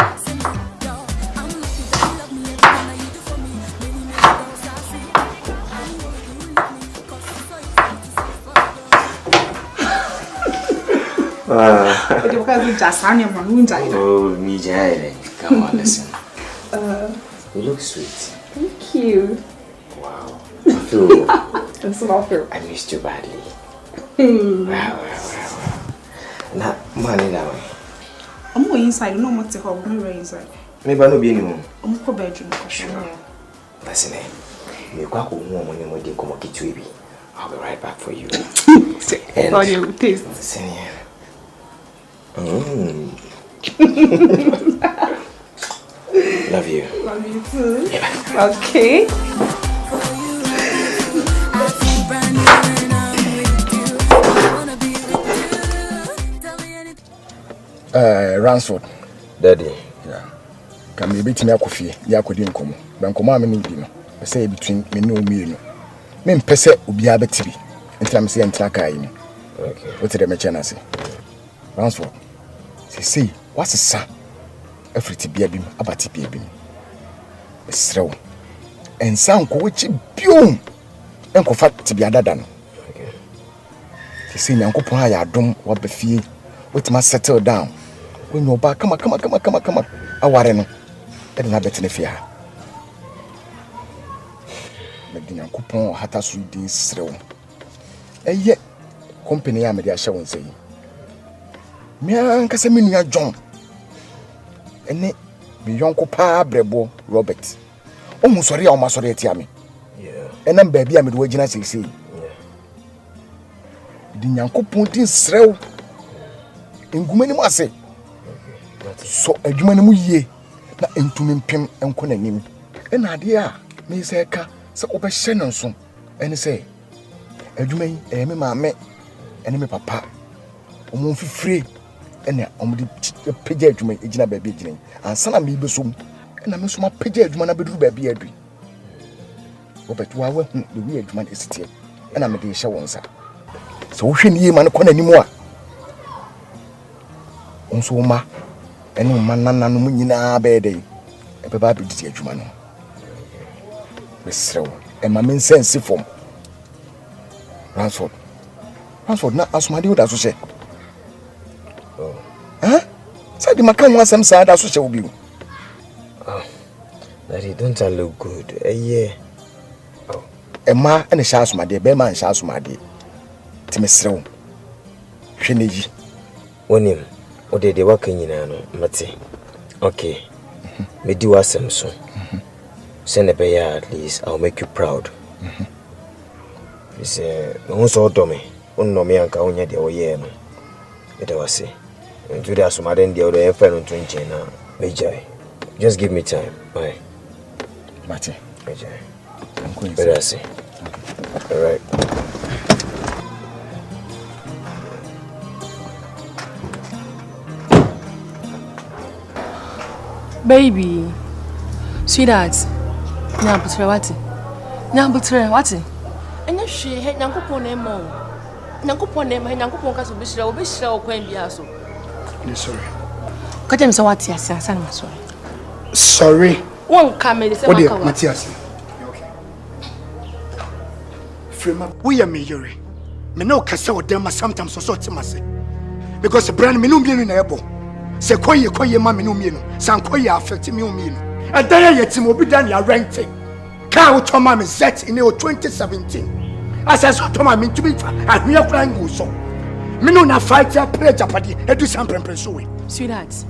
y'all. I'm lucky that you love me every time that you do for me. Many girls I see. I know you love me, 'cause I'm so excited to say for you. Oh, me jai. Come on, listen. You look sweet. Thank you. Wow. I missed you badly. Wow. Now, money that way. I'm going inside. No more to hold. I'm inside. Maybe I'll be anymore. I'm going bedroom. Listen, I'll be right back for you. And how you taste? Listen here. Love you. Love you too. Yeah. Okay. Ransford. Daddy. Yeah. Can be between Akofie, Yakodi Nkomo. Bankoma me no. Say between me no me no. Me mpese obi abetibi. Entra me se entra kai ni. Okay. What did I mention say? Ransford. See, what's the sa? Everything be a beam, about it be a beam. Slow. And sound which boom. enkofa tibia dada no say nyankopon aya adom wa bafie wetima settle down when you back come aware no e de na betene fia me de nyankopon hata so din srew eye company ya me de ahye won sei me ankasa me nua John ene me yonko pa brebo Robert ohu sori ya o masori etia me enam ba bia me de wagina sei di nyankopon din srew engumani mu ase so adwumani mu yie na entumi mpem enko nanim ena ade a me se ka se obehye no nso ene se adwumani me maame ene me papa omo fifire ene omde pege adwumani egina ba bi egina ansa na me besom ena me so ma pege adwumani na beduru ba bi adui obetu wa hu de wi adwumani esitie ena me de hye wonsa so wo hwe ni ma ne kona nimu a onso ma ene ma nananu mu nyina ba ede e ba bi diti adwuma no besrew e ma men sense form Ransford na asumade wo da so hye say the makan wan sam sa da so hye wo bi Daddy, don't I look good? Yeah. Emma ene sha asumade be man sha asumade timesrew hweneji Onim odede waka nyina no mate. Okay. Me do asem so. Send a bear at least I'll make you proud. You say who so do me? Unno me anka onya de oye no. It was say. Ntu de asumade ndi o de efa no ntu na mejai. Just give me time. Bye. Mate. Mejai. I'm going to say. All right. Baby, sweetheart, nyambutre wati. Enya she he nyankopon na emo. Nyankopon na emo, nyankopon ka so bishira o kwan bia so. Sorry. Kaje me so wati asa na sorry. Sorry. Won ka me se maka wa. Matthias. Okay. Frema, we are me yori. Me no kasa o dem sometimes so timase. Because the brand me no bienu na ebo. Se koye ma me no mienu. San koye affect me o mienu. And then yetim obi dan ya rent. Ka o toma me set in 2017. As I saw toma me to be and we are crying go so. Me no na fight ya play Japadi e do some so we. Sweetheart,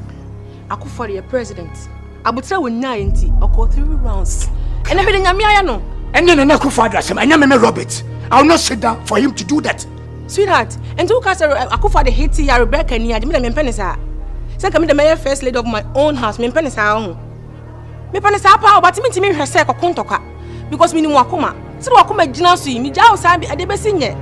Akufo the president. Abutra wo nya enti oko 3 rounds. Ene be nyame aya no. Ene na Akufo address me me Robert. I will not sit down for him to do that. Sweetheart, and to cast Akufo the hate ya Rebecca ni ade me dem penisa. Say come the first lady of my own house, me penisa ho. Me penisa pa but me ntimi hwese kokontoka because me ni wakoma. Se wakoma gina so yi me ja o sabi ade besi nye.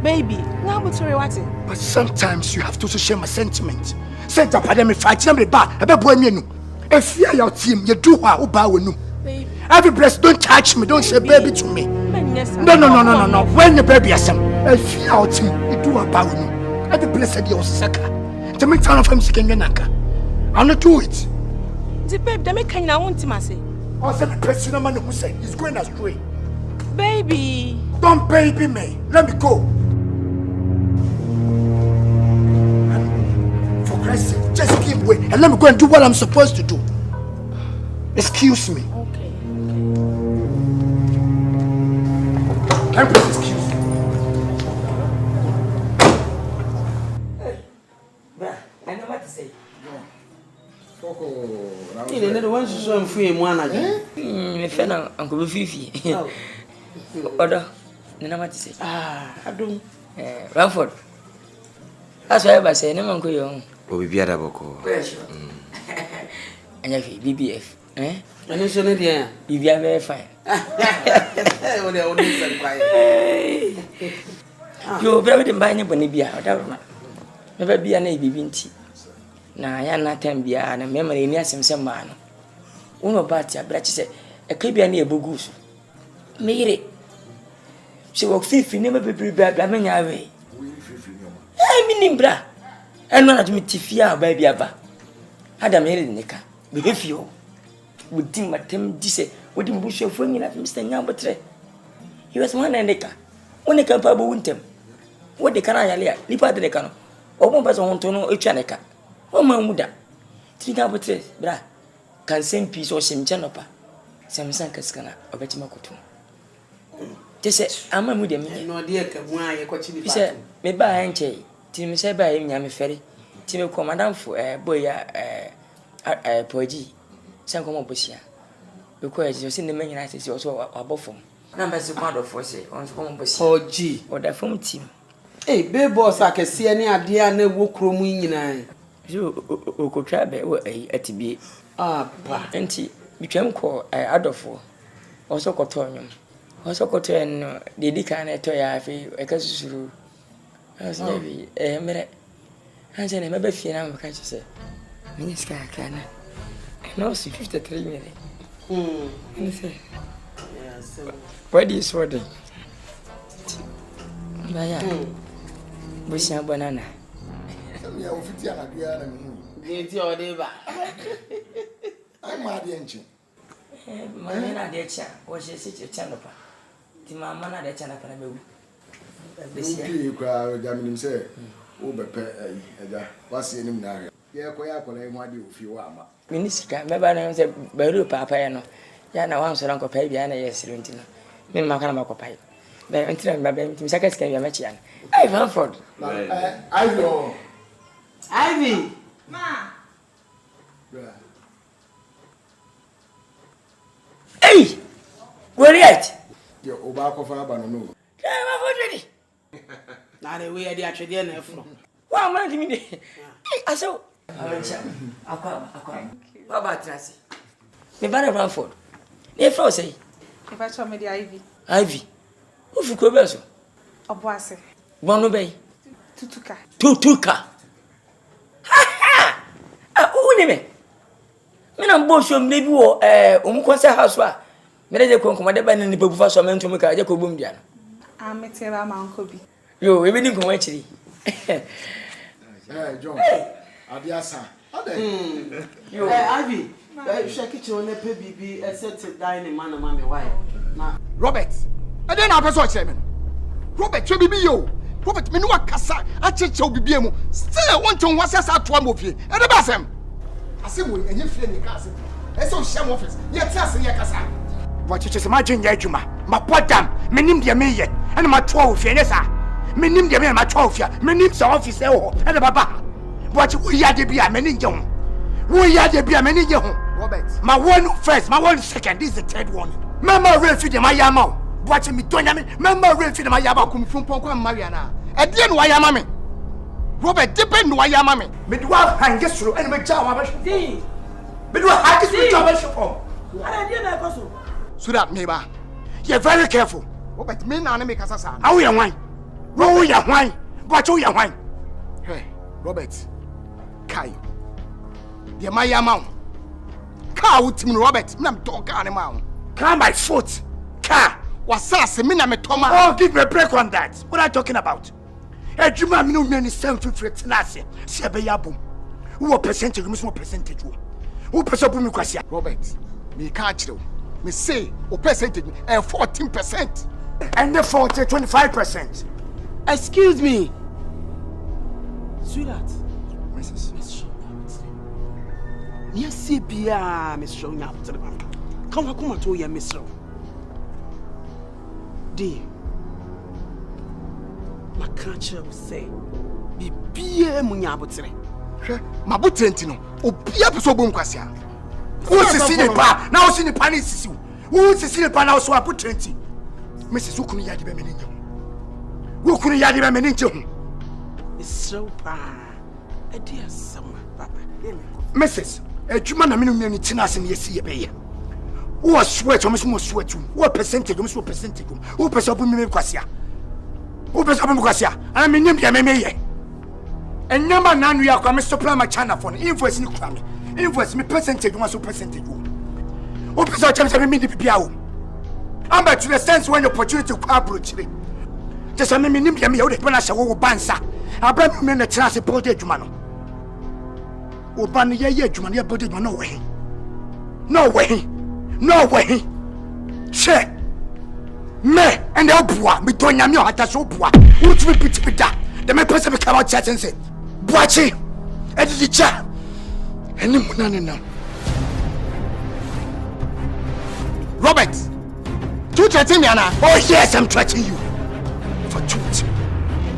Baby, na buture wati. But sometimes you have to share my sentiment. Say Japade me fight na me ba e be boa mienu. E fear your team, you do what oba wenu. Baby. Every breast don't touch me, don't say baby to me. No. When the baby asem, e fear your team, you do what oba wenu. Every blessed your saka. To make time for him sikenga naka. I'll not do it. The babe, they make kanya want to say. I said the person man who say he's going astray. Baby. Don't baby me. Let me go. For Christ's sake, just give way and let me go and do what I'm supposed to do. Excuse me. Okay. Can you please excuse me? I know what to say. You know one so I'm free one again. Me fena Uncle Fifi. Order. You know what to say. I don't. Ramford. That's why I say, no man go young. O bi biada boko. Anya fi BBF. Ani so ne dia. Bibia very fine. O de o dey surprise. Yo, brother dem buy ne boni bia. Oda ma. Me ba bia na bibi nti. Na ya na time bia na me mara ni asemsem ma no. Uno ba ti abra chi se e ka bia na e bogu so. Me yire. Se wo fifi ne me bebiri bia me nya we. Mi nimbra. Eno na tumi tifia ba bia ba. Adam yire nika. Be fio. Wodi matem di se wodi mbushefo nyina Mr. Nyambotre. He was one and deka. When they come pa bu wuntem. What the kana yale nipa de deka no. Omo person won to no etwa neka. O ma muda. Tika potre bra. Can same piece or same chanopa. Samsan kaskana obetima kotu. Tese ama mu de me. No de ka mu aye kwachi nipa. Tese me ba enche. Ti me se ba e nya me fere. Ti me ko madam fo boy ya poji. San ko mo bosia. Because you see the many nights also above from. Number is part of us, on some bosia. Poji. Or the phone team. Hey, baby boss, I can see any idea no work room in. You could try at be. Ah, pa. Auntie, you can call Adolfo. Also Cotonium. Also Coton, the Dican to Yafi, a casu. I was heavy, a minute. I said, I'm a bit fear, I'm catch say. Minister, can I know 53 minutes. Why do you swear? Bushia banana. I'm mad engine. My man at the chair was a city channel. My man at the channel. You cry, Gamin say, Uber what's in him now? Yeah, what do you feel? Minister, maybe say, Beru Papa. Yana once uncle pay Biana, yes, Rentino. Me, my kind of occupy. Then until my baby, seconds can be a machian. I Vanford. I know. Ivy. Ma. Hey! Where yet? Your Obako for Abano. Now the way they actually did it from. Well, man, give me. I saw. What about Tracy? Me banner Vanford. They say. If I show me the Ivy. Ivy. Who for Cobeso? A boise. One obey. Tutuka. Tutuka. Ha ha! Who name it? Me na mbosho maybe wo umkonse house wa. Me dey kon komade ba ni pebu fa so me ntum ka je ko bom dia no. Ah me te ba man ko bi. Yo, we be ni kon achiri. John. Adiasa. Yo, Ivy. Shake it on a baby, a set dining man, mammy, why? Robert, I don't have a such a Robert, you be you. Robert, Minua Cassa, I check your BBM. Still, I want to watch us out to one of you. And the bassam. I see we and you feel in the castle. That's so sham office. Yet, Cassa. What you just imagine, Yajuma, my poor damn, Menim me yet, and my 12 years. Menim de my 12 years, Menim's office, and a baba. What we had to be a meninjum. We had to be a meninjum. Robert, my one first, my one second, this is the third one. Mama refugee my yamo. Watching me doing me. Mama refugee my yamo come from Ponko Mariana. At the end, why am I? Robert, depend why am I? Midwife hang get through and make job. Midwife hang get through. I didn't know. So that neighbor, you're very careful. Robert, me now make us a son. How you wine? Roll your wine. Watch all your wine. Hey, Robert, Kai. The my yamo. Car with me, Robert. I'm talking animal. Car by foot. Car. What's that? Me na me Thomas. Oh, give me a break on that. What are you talking about? Hey, you man, me no many 750 tenase. See a bayabum. Who percentage? Me small percentage. Who percentage? Me kwasia. Robert, me can't tell. Me say, o percentage 14%. And the 25%. Excuse me. Sweetheart. Mrs. Yes, CPR, Miss Showing up to the bank. Come to your Miss Row. D. My catcher will say, be Munyabutre. My butentino, O Pia Sobum Quasia. Who's the senior pa? Now, senior panis. Who's the senior pa now? So I put 20. Mrs. Ukuni Yadi Bemeninjo. Ukuni Yadi Bemeninjo. It's so bad. A dear summer, Papa. Mrs. A Juman, a minimum tinas in yes, ye. Who was sweat or Miss Mo sweat? What percentage? Miss Mo percentage? Who pes up me Quasia? Who pes up Quasia? I mean, Yammy. And number 9 we are coming to plan my channel for invoice in Crammy. Invoice me percentage, one so percentage. Who pes up to me the PPO? I'm back to the sense when opportunity to approach me. Just a minimum Yammy, when I shall go bansa. I brought me in the chance to put it to Mano. Obani ye Jumania body, no way. No way. No way. Che. Me and the boy, me don't yam your hat so boy. Who's me pity that? The man person come out chat and say, Boachi, and the chat. And no. Robert, you threaten me, Anna? Oh, yes, I'm threatening you. For truth.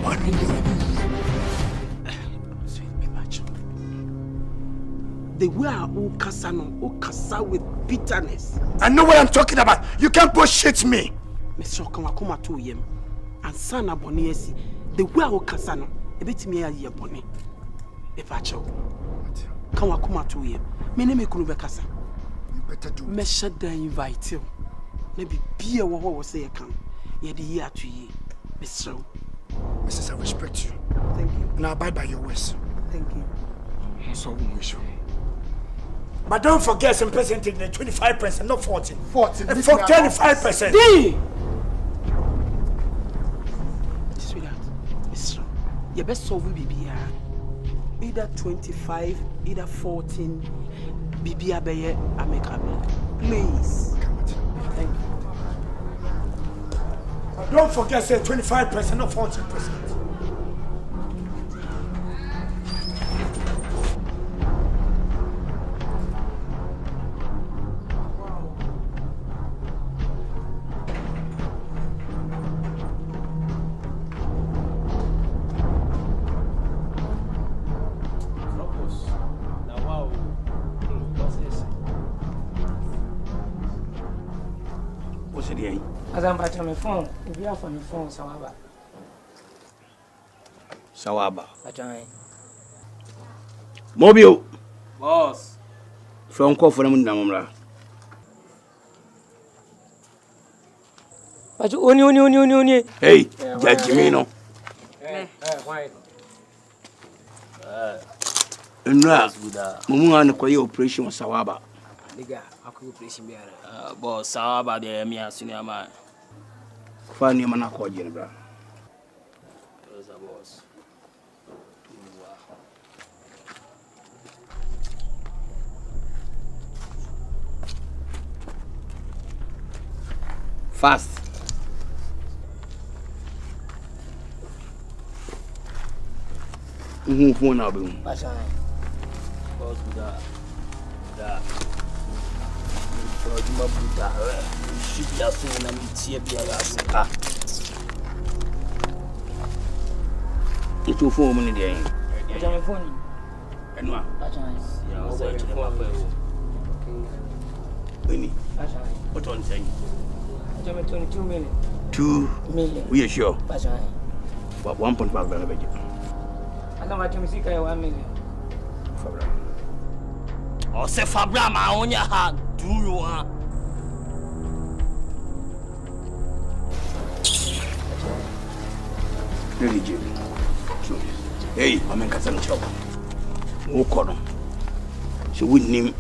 1 million. The way I Okasa with bitterness. I know what I'm talking about. You can't bullshit me. Mr. Kamakuma to him. And son of Boniesi. The way I Okasa no. A bit me a year Bonnie. A patcho. Kamakuma to him. My name is Kunubekasa. You better do. Mesha da invite you. Maybe be a what was say I can. Ye the year to ye. Mr. Mrs. I respect you. Thank you. And I abide by your words. Thank you. So we wish you. But don't forget some percentage, 25%, not 14. 14. And for 25%. D! Sweetheart, it's true. Your best solve will be either 25, either 14. Bibi Abeye Amekabe. Please. Thank you. But don't forget, say 25%, not 14%. As I'm back on my phone, if you have on your phone, Sawaba. Mobile. Boss. From call for them Namra. But you only. Hey, Jimino. Why? Mumu and Koy operation was Sawaba. Nigga, I could operation be Boss, Sawaba, the Mia Senior man. Funny man, I call you, bro. Boss. Fast. Phone now, boom. Boss, that. Shoot just in a It's your phone in the end. I my phone. And what? What on saying? I 22 million. 2 million. We are sure. That's right. But 1.5 million. I know what you see, 1 million. Or say Fabra, my own heart. Do you want? Hey, I'm in Kazan Chop. Who call him? So we name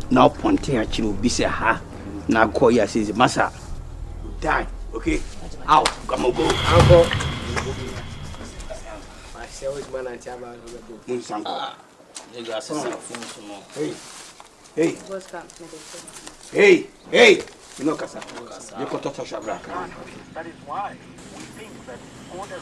now Ponte actually be say ha. Now call ya says Massa. Die, okay? Out, come on, go. Uncle. I say which man I tell about You got some phone more. Hey. Hey. You know, Kasa. You got to touch your black. That is why we think that order.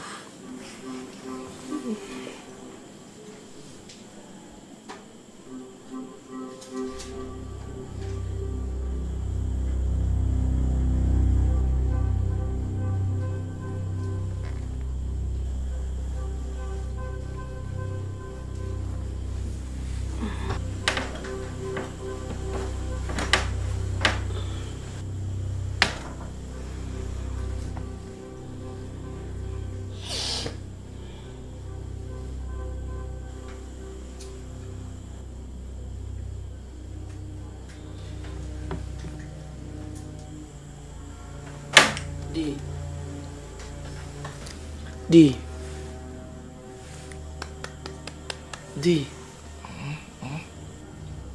D.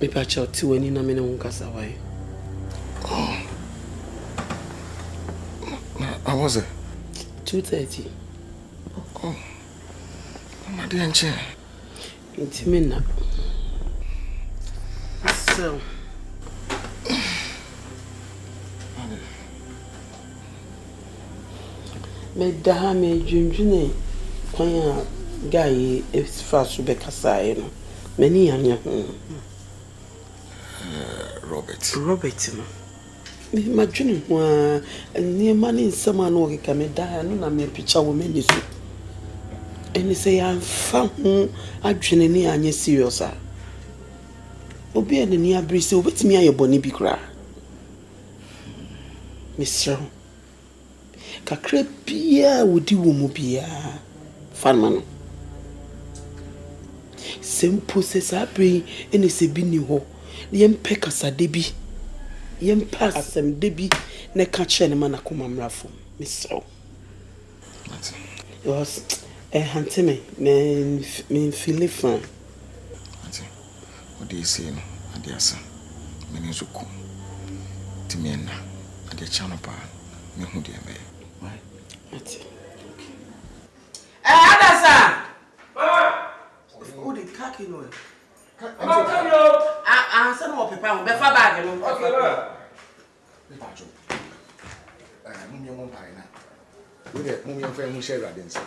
Maybe I shall tell any naming on Casaway. How was it? 2:30. Oh, my dear chair. Intimina. So. Me da me dwundwune kwan a guy is fast to be kasa no. Many anya Robert no. Me madwene ho a ne mane nsama no keka me da no na me picture wo me ni so. Eni say am fa ho adwene ni anya serious a. Obi ene ni abri se obetimi aye boni bi kra. Mr. Kakra bia wodi wo mu bia. Farma no. Sempo se sabri ene se bi ni ho. Yempe kasa debi. Yempe asem debi ne ka che ne mana koma mrafo. Mr. It was hanteme me feel fine. What do you say no? Adiasa. Meni zuku. Timiena. Ade chano pa. Me hu de me. Why? Ati. Adasa. Who the cocky no? Come yo. Answer no pepa mo be fa bag no. Okay, no. Pacho. Mummy mo pa na. We de mummy fa mu share radense.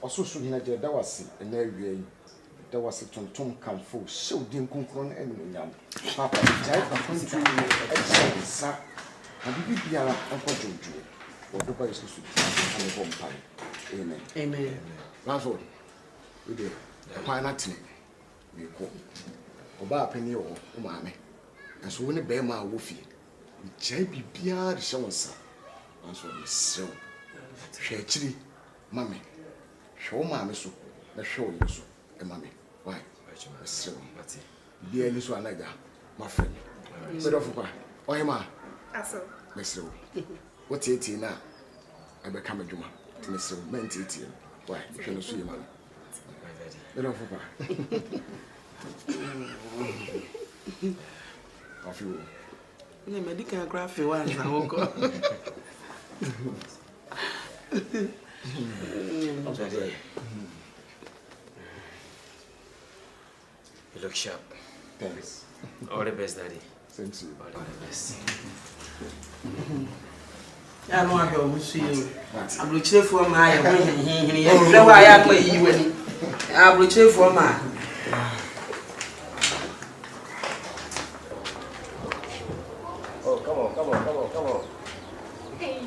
Osusu hina je da wasi na awie. There was a tonton camfo, so dim concron and yam. Papa, type of country, excellent, sir. And we be our uncle Jojo, or the boys who and a bomb pie. Amen. Amen. Ransford, we did a pineapple. We call Oba penny or Umame. And so when a bear my woofy, we jabby beard show us. Ransford is so. Shachiri, mammy. Show mammy so, the show you so, and mammy. Why? So, dear Lissu Anaga, my friend. But of course, oh, ma. Mr. What's 18 now? I become a Juma to Mr. Mentit. Why? You can see, man. But of course, of you. The medical graphic one, I won't go. You look sharp. Thanks. All the best, Daddy. Same to you. All the best. I know I go see you. I'm looking for my I am you. I'm looking for my. Oh, come on. Hey.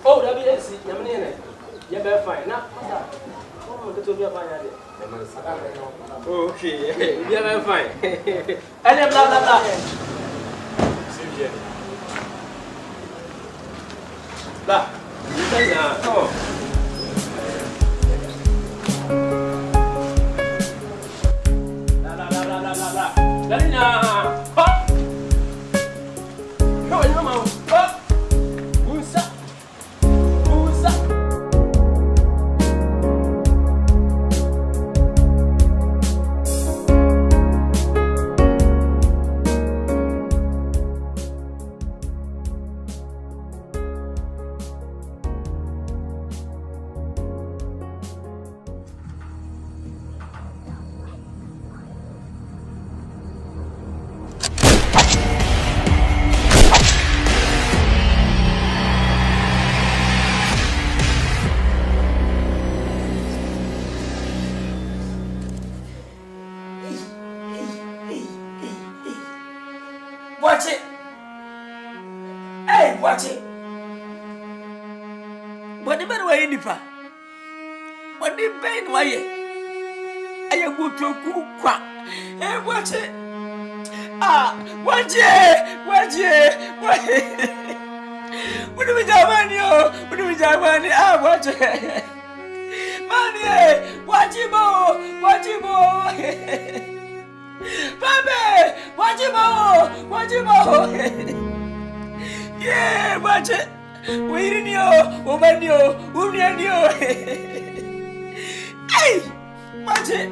Oh, that be easy. You're very fine. Now, okay, you're very fine. And then blah blah blah. Blah. Come on. Watch it. Hey, watch it. What the better way, Nipa? What the pain way? I am good to cook. Hey, watch it. Ah, watch it. Watch it. Watch it. What do we do, man? What do we do, man? Ah, watch it. Man, watch it more. Watch it more. Baby, watch it more. Watch it more. Yeah, watch it. We're in you. Woman, you. Woman, you. Hey, watch it.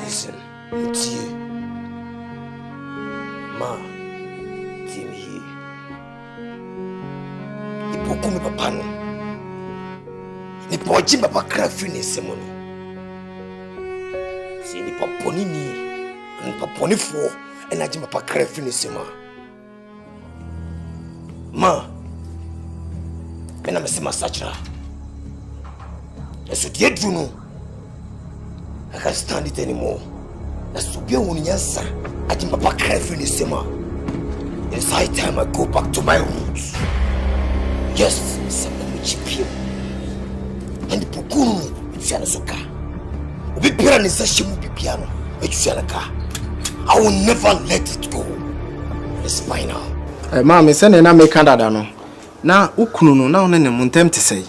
Listen, dear. Ma, team here. Ipoku me papa no. Ni poji papa krafi ni semo no. Si ni paponi ni paponi fo ena ji papa krafi ni semo. Ma, mena me sema sachra. Eso die dru no. I can't stand it anymore. That's to be a woman, yes, sir. I think Papa carefully in the summer. It's high time I go back to my roots. Yes, I'm cheap here. And the Pukunu, it's an soka. We be piano, it's a shimu piano. It's a car. I will never let it go. It's final. Mama, send an American dano. Now, Ukunu, now, and Montem to say.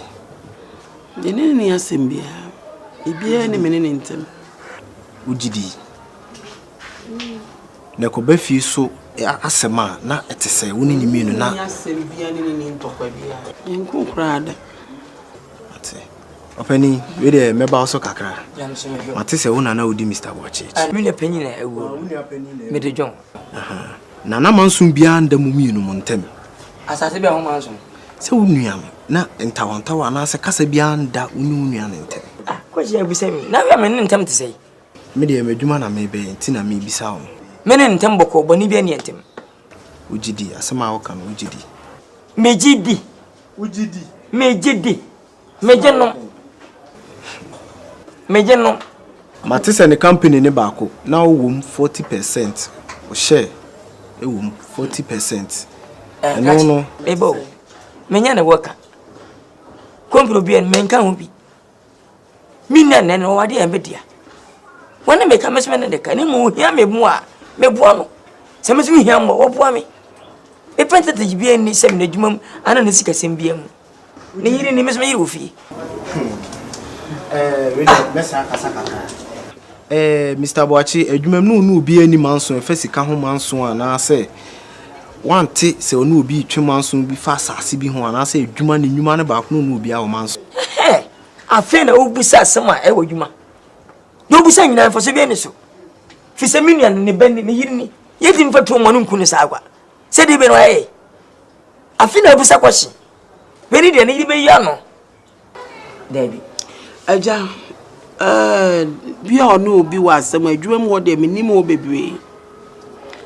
The name is Simbia. Ibia any minute in them. Ujidi. Na ko ba fi so asema na etese woni ni mienu na asem bia ni ntokwa bia. Enku krada. Ate. Opani we de meba so kakra. Mate se wona na odi Mr. Watchit. Me le panyi na ewo. Me de John. Aha. Na na manso bia nda mu mienu mo ntem. Asase bia ho manso. Se wonuam na ntawantawa na se kasa bia nda wonuam ntem. Kwaji abisa mi. Na we me ntem te sei. Me de medwuma na mebe ntina me bisa wo. Me ne ntem boko boni bia ne ntem. Ujidi asema wo kan ujidi. Mejidi. Ujidi. Mejidi. Mejeno. Mejeno. Mate se ne company ne baako na wo 40%. O share e wo 40%. No no. Ebo. Menya na worker. Kompro bia menka ho bi. Minna ne no wade embedia. Wana meka mesme ne de ka ne mu hia mebu a mebu ano. Se mesme hia mo wo boa me. E pente te bia ni se me na dwumam ana ne sika sem bia mu. Ne yiri ni mesme yiri ofi. We dey mesa kasa kaka. Mr. Boachi adwumam no obi ani manso fa sika ho manso ana se wante se onu obi twe manso bi fa asase bi ho ana se adwuma ne nwuma ne ba ko no obi a wo manso. Afi na obusa asema e wadwuma. Do obusa nyina mfa so bi ani so. Fi se minua ne bani ne yiri ni. Yedi mfa to mo no nku ne sa agwa. Se de be no aye. Afi na obusa kwashi. Beni de ne yiri be ya no. David. Aja bia ono obi wa asema adwuma wo de menim wo bebre.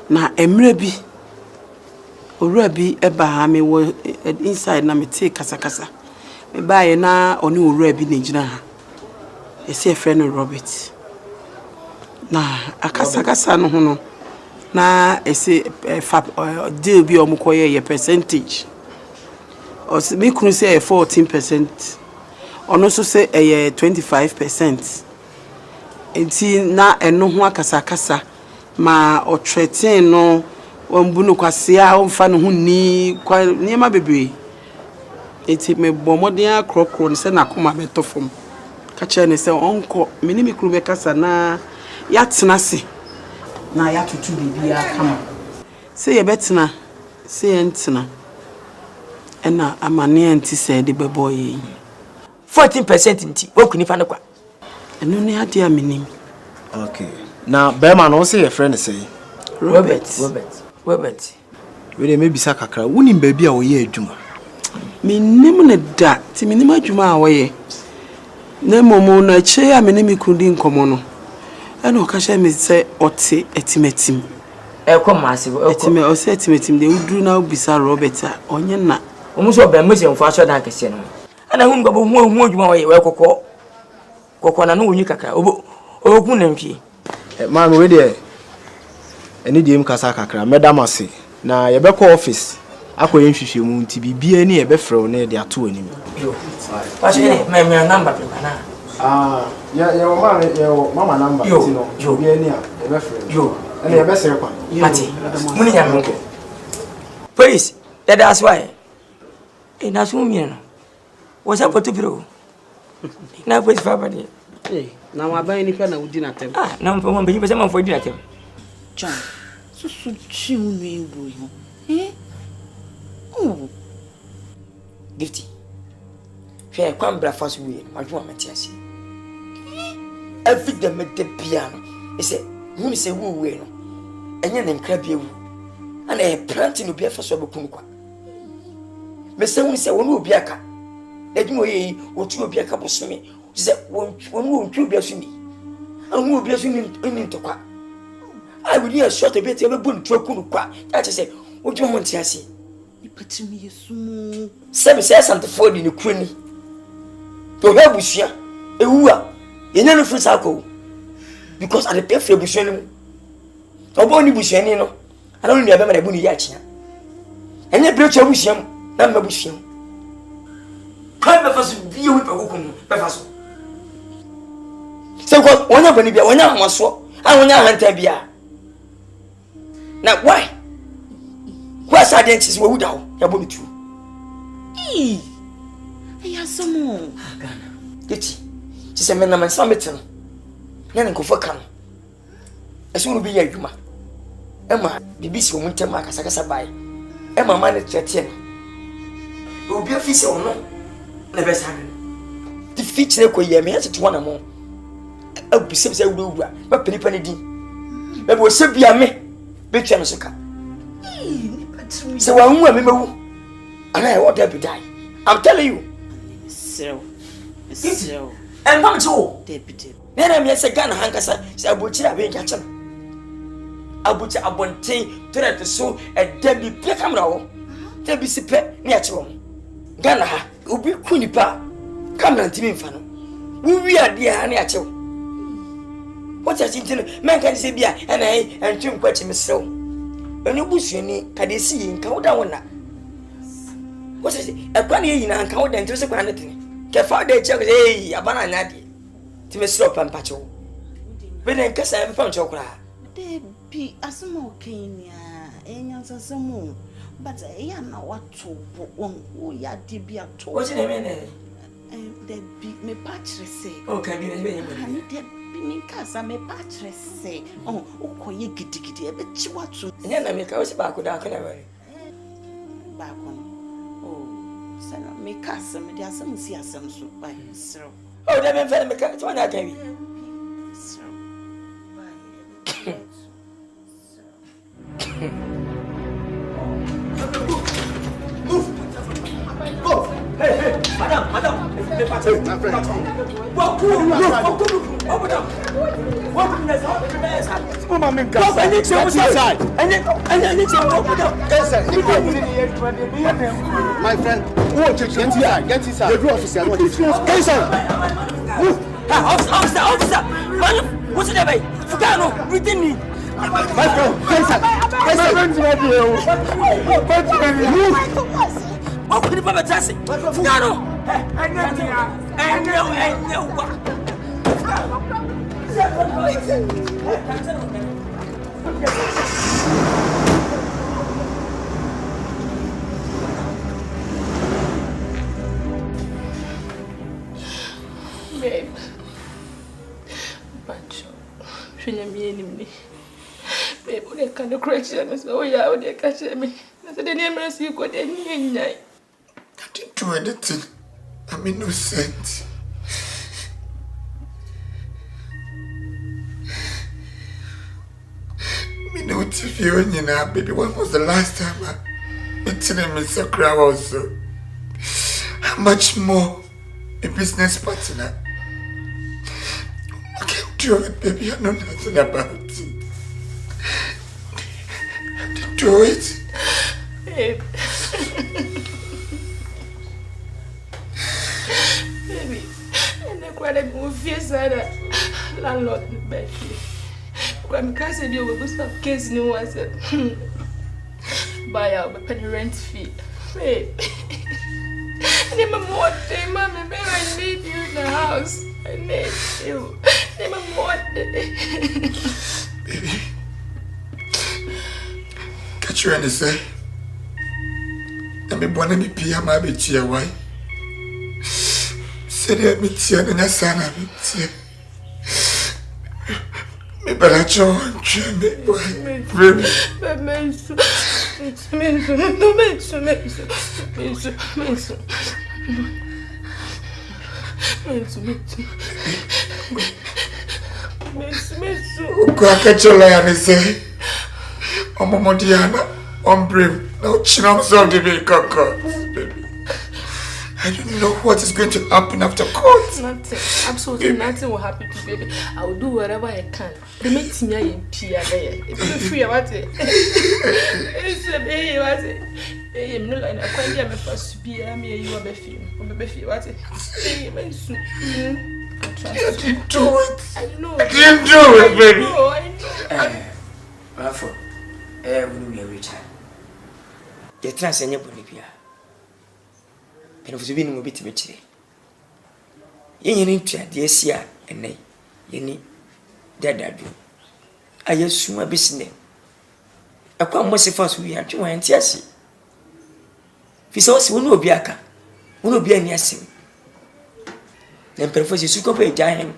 Na emre bi owura bi eba ha me wo inside na me take kasa. Me bae na oni owura bi na gina ha. Ese friend Robert. Na akasa no ho no. Na ese deal bi omukoye ye percentage. Os me kunu say 14%. Ono so say 25%. Enti na eno ho akasa ma o threaten no wambu no kwase a omfa no ho ni kwa niema bebre. Enti me bomoden akrokro ne se na koma beto fom. Ka che ne se onko me ni me kru be kasa na ya tena se na ya tutu bibia kama. Se ye betena se ye ntena. Ena amane anti se de beboy 14% nti okuni fa ne kwa. Eno ne ade aminim. Okay. Na Bema no say your friend say Robert. We dey maybe sa kakra. Woni mbaabi a wo ye adwuma. Minim ne da, ti minim adwuma a wo ye. Na momo na che a me ne me kundi nkomo no. E na o ka hye me se ote etimetim. E ko massive. Etime o se etimetim de uduru na obisa Robert a onye na. Omo so be mose mfa so dan kese no. Ana hu ngabo hu adwuma we kokko. Kokko na no wonyi kakra. Oku na mfi. Man we dey. Eni dey mkasa kakra medamase. Na ye be ko office. Akoye nhwehwe mu nti bibia ni ye be frɛ na ye de ato anim. Yo. What's your name? My number na. Mama number yo, no. Yo. Bibia ni a ye be frɛ. Yo. Ene ye be sere kwa. Mati. Muni ya mko. Please, that's why. Na so mi no. What's up to bro? Na please family. Na waban ni hwe na udi na tem. Na mpo be se man fo udi na tem. John. Susu chi unu ebu yo. Oh. Gifty. Hwe kwam bra faso wi, adwo amatiase. Every day me de piano. E say, hu se wu we no. Enye ne nkra bia wu. Ana e planting obi afaso abekunu kwa. Me se hu se wonu obi aka. Edwuma yi, otu obi aka bosome. Se wonu otu obi asu ni. Anu obi asu ni ntokwa. I will hear short a bit of a boon to a kunu kwa. That is it. What do you want to see? You put me a sumo. 7 says something for the Queen. To help with you, a wooer. You never feel circle. Because I pay for Bushenu. Or Bonnie Bushenino. I don't remember a bunny yachina. And you breach your Busham, number Busham. Come with us, you with a woman, Pefaso. So, what one of them be one of my swap. I will not hunt a now why? What's our dentist will down? You're going to. I have some more. Getty. She said, "Man, I'm Sammiton. Yan go for can. As soon as be a human. Emma, the beast will tell my Casacasa by. Emma managed 13. It will be a feast or no. Never happened. The feature equal ye may answer to one or more. I'll be same say, but penny penny D. But was so be a me. Big channel sucker. So I remember, and I want to die. I'm telling you. So, and I'm so deputy. Then I'm yes a gun hankasa, so I would cheer being catching. I would say I want to try to sew a Debbie Pecamro. Debbie Sipe, natural. Ghana, Ubi Kunipa. Come on, Timmy Fano. We are dear honey at you. What I think man can say beer and I and Jim Quetty Miss So. When you bush any, can they see in Cowdowna? What is it? A bunny in a cowd and just a granity. Careful, they check, hey, a banana. Timmy Slop and Pacho. But then, cause I am from Chokra. There be a small cane, and some more. But I am not what to one who ya did be at all. What's your name? There be me patch say. Oh, can you be me casa me patch say. Oh, ye giddy, a bit what to. And then I make us back with our canary. Back on. Oh, send me casa, me there some see some soup by so. Oh, they been fed me cat one I can be. Hey, madam, my friend. What my friend, get inside. Get inside. The officer. Get inside. Officer. What's the name? Fugano, within me. My friend, get inside. My friend's ready. Move. What could you put Tassie? Fugano. Babe. Babe, what kind of correction is oh yeah, what they catch me. I said the name is you got any. I didn't do anything. I'm innocent. Me know if you know, baby, when was the last time I met him in Sakura also? How much more a business partner? do it, baby. I know nothing about it. Do it. Babe. Baby, and the quite movie said that landlord in the bed. When I said you were some case new, I said, buy out the penny rent fee. Babe. Name a more day, Mommy, baby, I need you in the house. I need you. Name a more day. Baby. Catch you and say, I'm born in the Pia, my bitch, why? Say that me tea and your son, I mean, me better join, me boy, baby. Go catch your lion and say, Mama Diana, I'm brave. Now, Chinam saw the big cock, baby. I don't know what is going to happen after court. Nothing. Absolutely nothing will happen to baby. I will do whatever I can. They make me in Pia there. It's free about it. It's a baby, what it? I'm not like I can't get my first be. I'm here, you are Befi. I'm Befi, what it? I didn't do it. I know. I didn't do it, baby. I know. We will reach her. The transcend your Bolivia. And if you been a bit of you need to dear Sia and nay, you need that. I assume a business. I come most of us we are to my antiasi. Fisos will be a car, will be an yasim. Then Professor Sukope giant.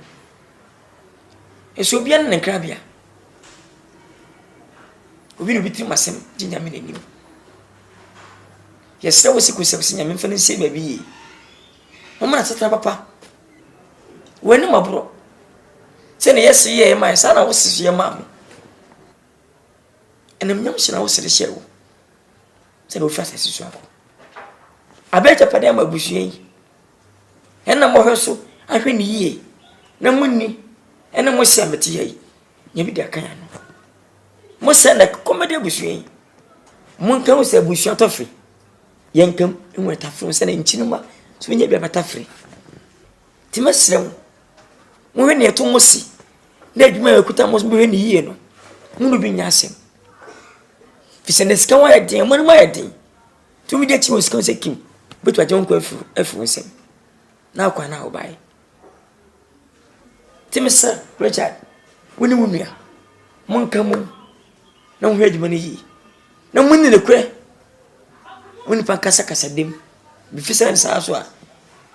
It should be an crabia. We will be too much, Ginger Minnie. Yes, there was a question of infinite say, baby. Mamma, papa. When my bro said, yes, yeah, my son, I was your mom. And the young son was the show. Said, oh, fast as you I bet a padama bushy. And no more so, I win ye. No money, and no more cemetery. You be the can. Most send a comedy bushy. Monka was a bush out of free. Yankum, and went up from sending Chinuma, so we never better free. Timaslow, when you're too mossy, let me put almost be any year. No be yassing. If you send a scour at the one my day, to me that you was consecutive, but I don't go through everything. Now, can now buy Timasa, Richard, when you are Monkamu, no head money, no money in the cray. When you pack a dim, before sense as well,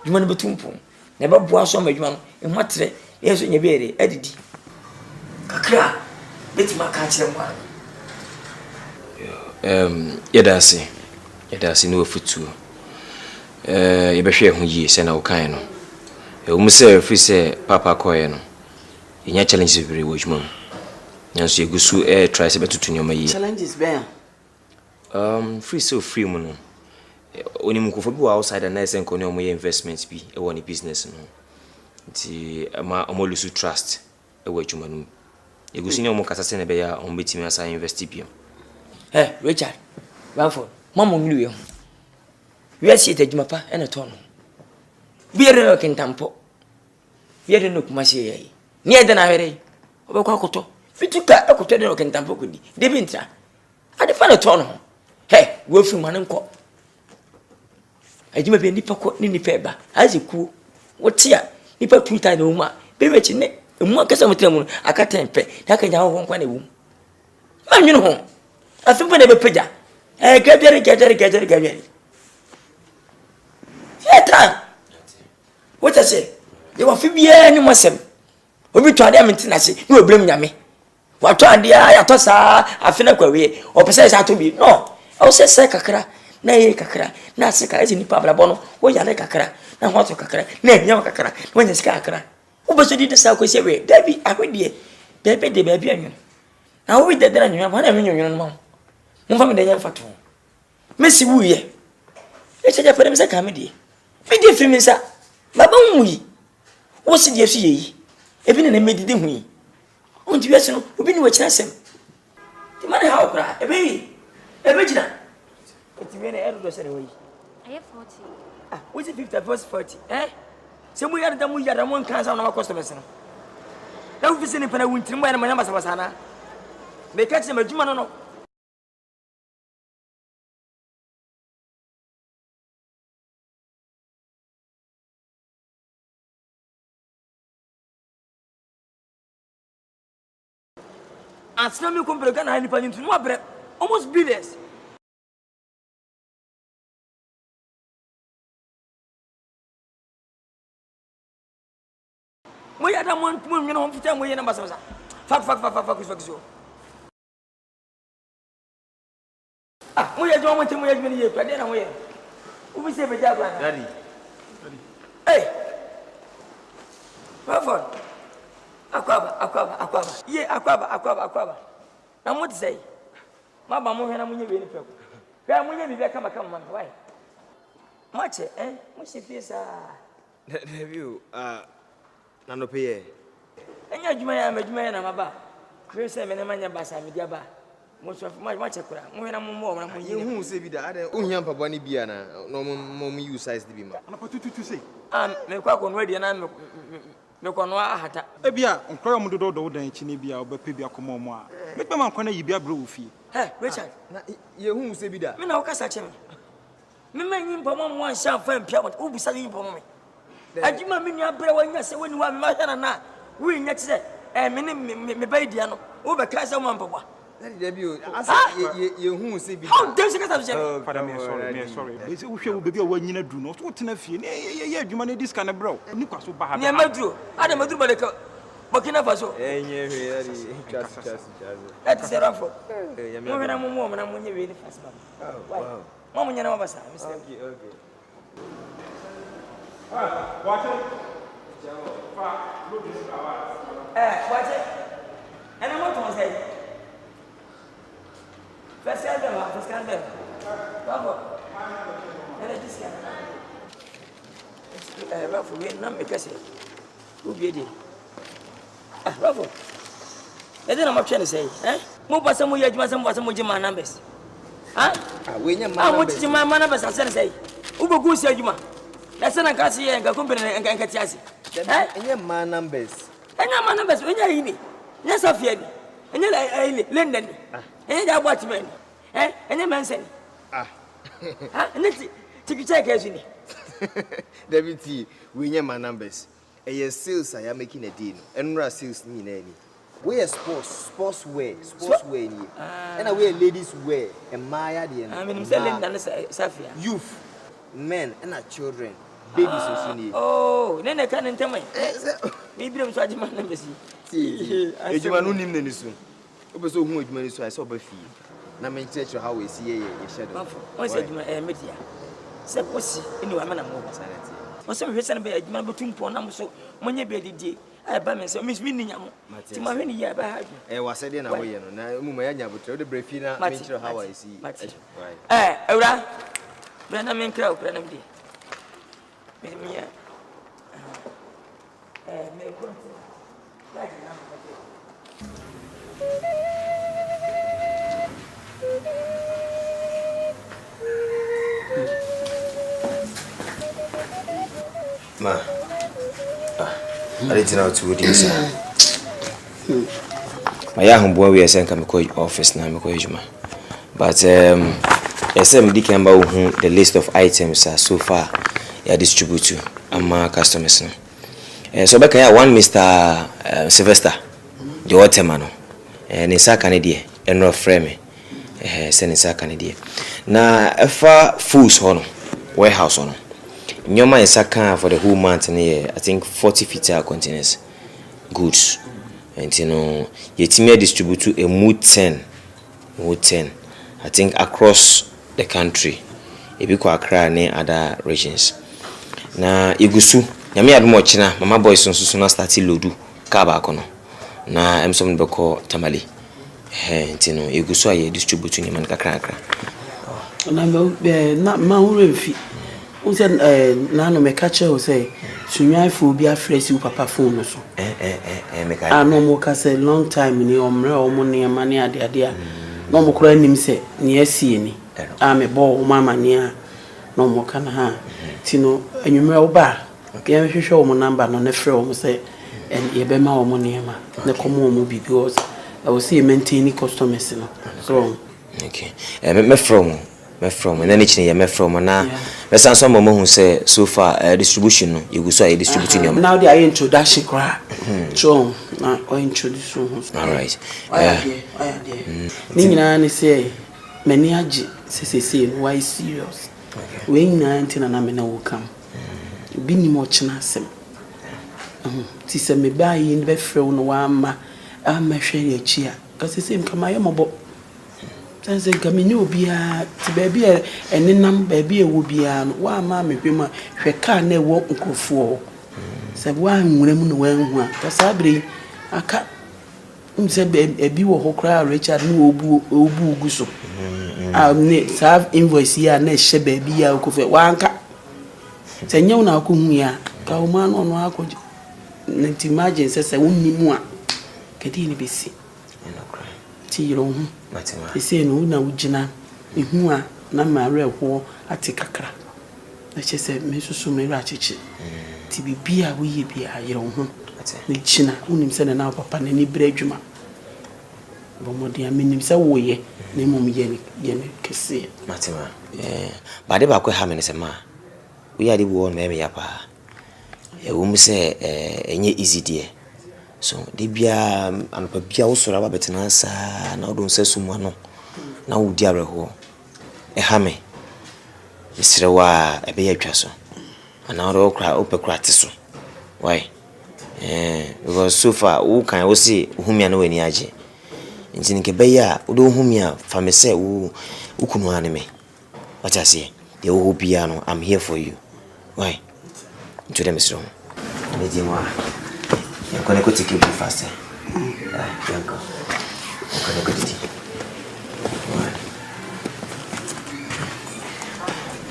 you want to be tumpo. Never boss on my one, and what tre, yes, when you bury Eddie. Kakra, bet my catch them one. Yedasi no futu. You be share who ye send our kind. You must say, if you say Papa Coyano, in your challenges very which mum. Yes, you go so air tries about to your may. Challenges bear. Free so free mono. When you go for outside a nice and corner my investments be a one business. The Amolusu trust a way to man. You go see no more Cassasana Bear on meeting as I invest. Hey, Richard, Ramford, Mamma Million. We are seated, Mapa, and a ton. Be a looking tampo. We had a look, Monsieur. Near the Navere, over Cocoto. We took a cocoa and tampo could be. The winter. I define a ton. Hey, go from Manunco. I do a nipper nini peba, as you cool. What's here? Nipper 2 times Uma, be rich in it. And one custom of I can't temper. That can have 1 womb. Man, you know. I think we never pay that. I get it. Yeah, what I say? You are Fibia, you must say. When we try them in Tennessee, you will blame me. What try the I toss I feel like away, or possess how to be. No, I will say, Sakakra, nay, Kakra, Nasaka is in Pabla Bono, where you like Kakra, now what to Kakra, nay, no Kakra, when is Kakra. Who was did the South Coast away? Debbie, I will be a baby. Now we did that, you have 1 million mom. Move the young fat. Missy Woo ye. It's a Japanese comedy. We did film, sir. Babon we. What's the FCA? Ebi na medidi hu. Unti wiase no, obi ni wachina sem. Ti mane ha okra, ebe jina. Ti we na edo do sere we. Aye 40. Ah, what's 50 plus 40? Eh? Se mu yada mu nkan sa na ma customers no. Na wo fisi ni pana wuntiri mu ya na manya basa na. Me ka ti ma djuma no no. Asna me compre kana hani pa ntu no abre almost billions. Mo ya da mo ntu no fita mo ye na basa. Fuck so. Ah, mo ya jo mo temu ya jmeni ye kwade na mo ye. U bi se be ja gwa. Daddy. Hey. Wafon. Akwaba. Ye akwaba. Na mo tsai. Ma ba mo hwe na mo nye be ni peko. Hwe mo nye bi be kama man. Why? Mache, mo se pesa. Review, na no pay. Enya adwuma ya na maba. Hwe se me na manya basa me dia ba. Mo so ma chekura. Mo hwe na mo na mo Ye hu se bi da ade ohia mpabo ni bia na no mo use size di bi ma. Na patutu sei. Me kwa ko no ade na me ko no ahata. Ebia nkroyo mu dodo do dan chi ne bia obepe bia komo mo a. Me pe man kwana yibia bro ofie. Richard, na ye hu se bi da. Me na wo kasa che me. Me manyi mpamo mo ansha fa mpia mo. Wo busa yi mpamo me. Adwuma me nua bere wanya se woni wa me ma hwana na. Wo nya che se me ba dia no. Wo be ka se mo mpabo. Daddy, asa ye hu se bi. How dem se kasa che. Father, me sorry. Be se wo hwe wo bebi a wanyina duru no. So tena fie. Ye adwuma na dis kana bro. Ni kwaso ba ha. Ni amaduro. Ada maduro baleka. Burkina Faso. Nye hwe daddy. Chas. That is a rafo. Mo na mo na mo nye we ni fast ba. Wow. Mo nya na mabasa. Okay. Watch it. Watch it. And I'm not say. First candle. Bravo. And it is Bravo, we na me kase. Who be dey? Bravo. E dey na mo twa ne say, Mo pasa mo ye adwuma sam pasa mo jima numbers. We nya man numbers. Mo jima man numbers ase ne say. Wo go si adwuma. Na se na ka se ye nka company nka ti ase. Enye man numbers. Enye man numbers, enye yi ni. Nya safia ni. Enye la London ni. Enye da bwa time ni. Enye mensen. Enye ti check ezu ni. David, we nya man numbers. Eye sales I am making a deal. Enra sales ni na ni. We sportswear ni. And we ladies wear and Maya the I mean selling than Safia. Youth, men and children. Babies also need. Oh, then I can't tell me. Maybe I'm charging my numbers. See, you are no name any soon. Obeso hu adwuma so I saw ba fi. Na me church how we see ye shadow. Once adwuma media. Se kosi eni wa mana mo sanity. Once me hwese na be adwuma betum pon na mo so monye be didie. I ba me se miss me nya mo. Ti ma hwe ni ya ba ha. Wa se de na wo ye no. Na mu ma ya nya botre de brefi na me church how I see. Right. Ewra. Brana me nkra okra na me di. Me go. Like na mo. Ma. I didn't know to do this. My young boy we sent come to office now me ko but SM di can about the list of items so far ya distribute to our customers no. So back here one Mr. Sylvester the Otamfo no. Ne saka ne de enro frame se ne saka ne de. Na efa foods ho no warehouse ho no. Nyoma saka for the whole month I think 40 feet containers goods. And you know, yetime distribute to a mood 10 I think across the country. Ebiko Accra ne other regions. Na igusu nyame admo china mama boys so na start loadu ka ba kono. Na emsom be ko tamale. You know, igusu aye distribute nyama kakra. Na ma hu remfi. Usen na no me catch you say Sunya for be a fresh you papa phone so. I no more can say long time in your money and money at the idea. No more crying him say, near seeing. I'm a ball, mamma near. No more can ha. Tino, and you may bar. Okay, I show my number on the film say, and ye be my money, ma. The common will be because I will see maintaining customers. So, okay. Me from and then each me from na me san so mama hu say so far distribution no you go so distributing your now they are introduction cry so na o introduce all right ni nyina ne say many age say why serious we nyina ntina na me na wo kam bi ni mo chena asem ti se me ba yi be frɛ no wa ama hwɛ ya chi a ka say kama ye mobo sense gamini obia ti baby enenam baby ewo bia no wa ma mepema hwe ka na ewo nkofo se wa nwuram no wa hu a ka sabre aka mse ebi wo ho kra Richard no obu gu so ne serve invoice ya na hye baby ya ko fe wa anka se nyew na akohu ya ka o ma no akoje nti imagine se wonni mu a kedi ni besi ti ro hu matima ese no na ugina ehu a na mare ho ate kakra na chese me susu me ra chichi ti bibia wo ye bia yero hu na china unim se na papa na ni bra adwuma bo modi aminim se wo ye na mom ye ne kese matima ba de ba ko ha me ne se ma wo ya de wo me ya pa e wo mu se enye easy die so de bia anpa bia wo sora ba betena sa na odon sasum ano na wo di areho ha me misrewa ebe ya twa so ana ro kra opekra te so why because so far wo kan wo see humia na wani age nti nke be ya wo do humia fa me se wo kunu ane me what I say ye wo bia no I'm here for you why to them is wrong me di mo I'm going to go take you faster. I'm going to go to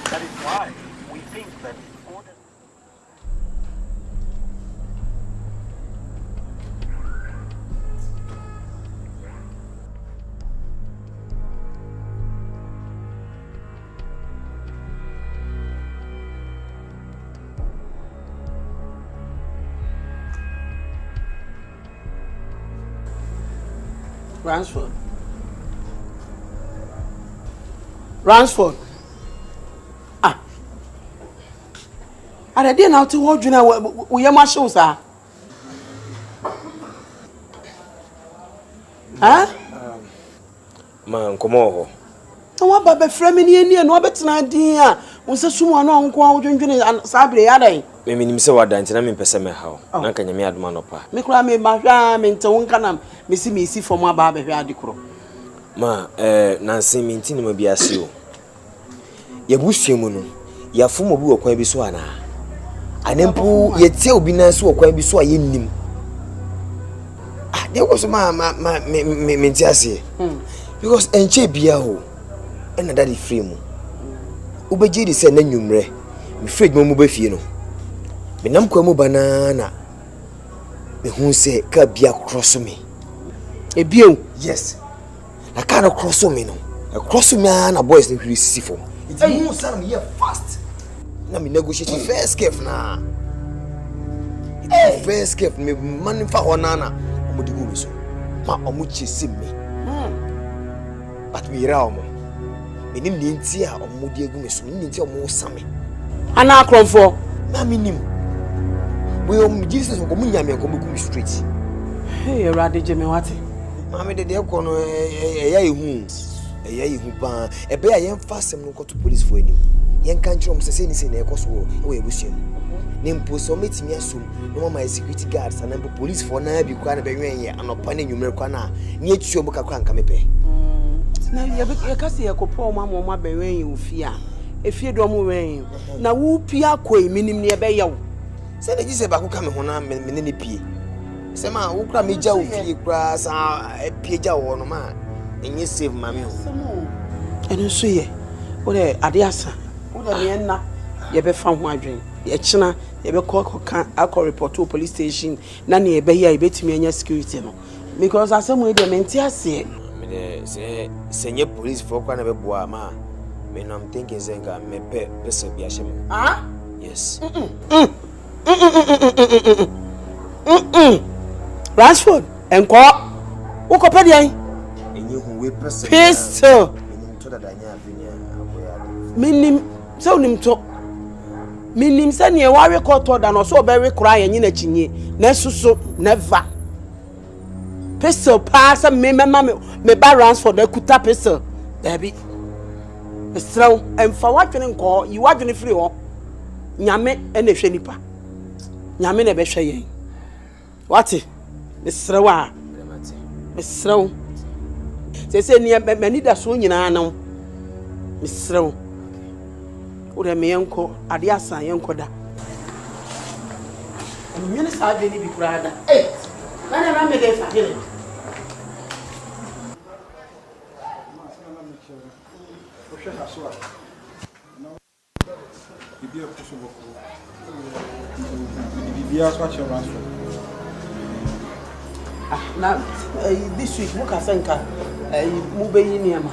That is why we think that Ransford. Are they now to hold you now? We are my shows, huh? Man, come on. No, what about Fremini and Robert's idea? Was a someone on called drinking and Sabre, are they? Maybe so what dance and I'm in Pesame how. I can you add man up. Micrame, my ram in Tonkanam, Missy Missy for my barber radicro. Ma, Nancy Mintin may be as you. Ye bush you, ya fumo bu kwa biswana. Anempu ye tell be nice or kwa biswa in him. Ah, there was my mentiasi. Because enche biaho, and daddy free mo. Ubeji said Nenumre, me frig mo befino. Menam kwa mo banana. Me who say kabia cross me. A bio, yes. I can't cross me no. A cross me and a boys need to see for. It's a more son here fast. Now me negotiate first gift na. It's first gift me money for onana. Omo di go so. Ma omo chese me. But me ra omo. Me nim ni nti a omo di egu me so. Ni nti omo same. Ana akronfo. Na me nim. We omo Jesus ko munya me ko me straight. Hey, Rade Jeme wate. Mama de ko no eya ehu pa ebe ya yen fasem no to police for enim yen kan kire om se ni se na ekoso wo ebusuam ni mpo so metimi asum no mama security guards and police for na bi kwa na be wen ye anopa na nwumere kwa na ni etuo buka kwa nka mepe na ye kase ye kopo mama be wen ye ofi a efie do mo wen na wo pia koi minim ne be yew se na gise ba ko ka me ho na me ne pie se ma wo kra me ja ofi kra sa pie ja wo no ma enye save mami ho eno so ye wo de ade asa wo de me na ye be fa ho adwen ye kina ebe ko kan akọ report to police station na ne ebe ya ebetimi anya security no because asem e dey menti ase me dey say nye police for kwa na be boa ma me no I'm thinking say nga me pese bi ahye me ah yes Rashford enko uko pedi an enye hu we pese pistol menim to da danya afinya aboya minim so nim to minim se ne wa record da no so be rekora yen na chinye na susu never pistol pass me ba Rashford ekuta pistol dabi esraw emfa wadwene nko yi wadwene free ho nyame ene hwe nipa nyame na be hwe yen wati esraw a esraw se ni mani da so nyina na esraw ore me yenko ade asan yenko da nyene sa de ni bi kurada na me de fa gele now this week muka senka mu be yi niama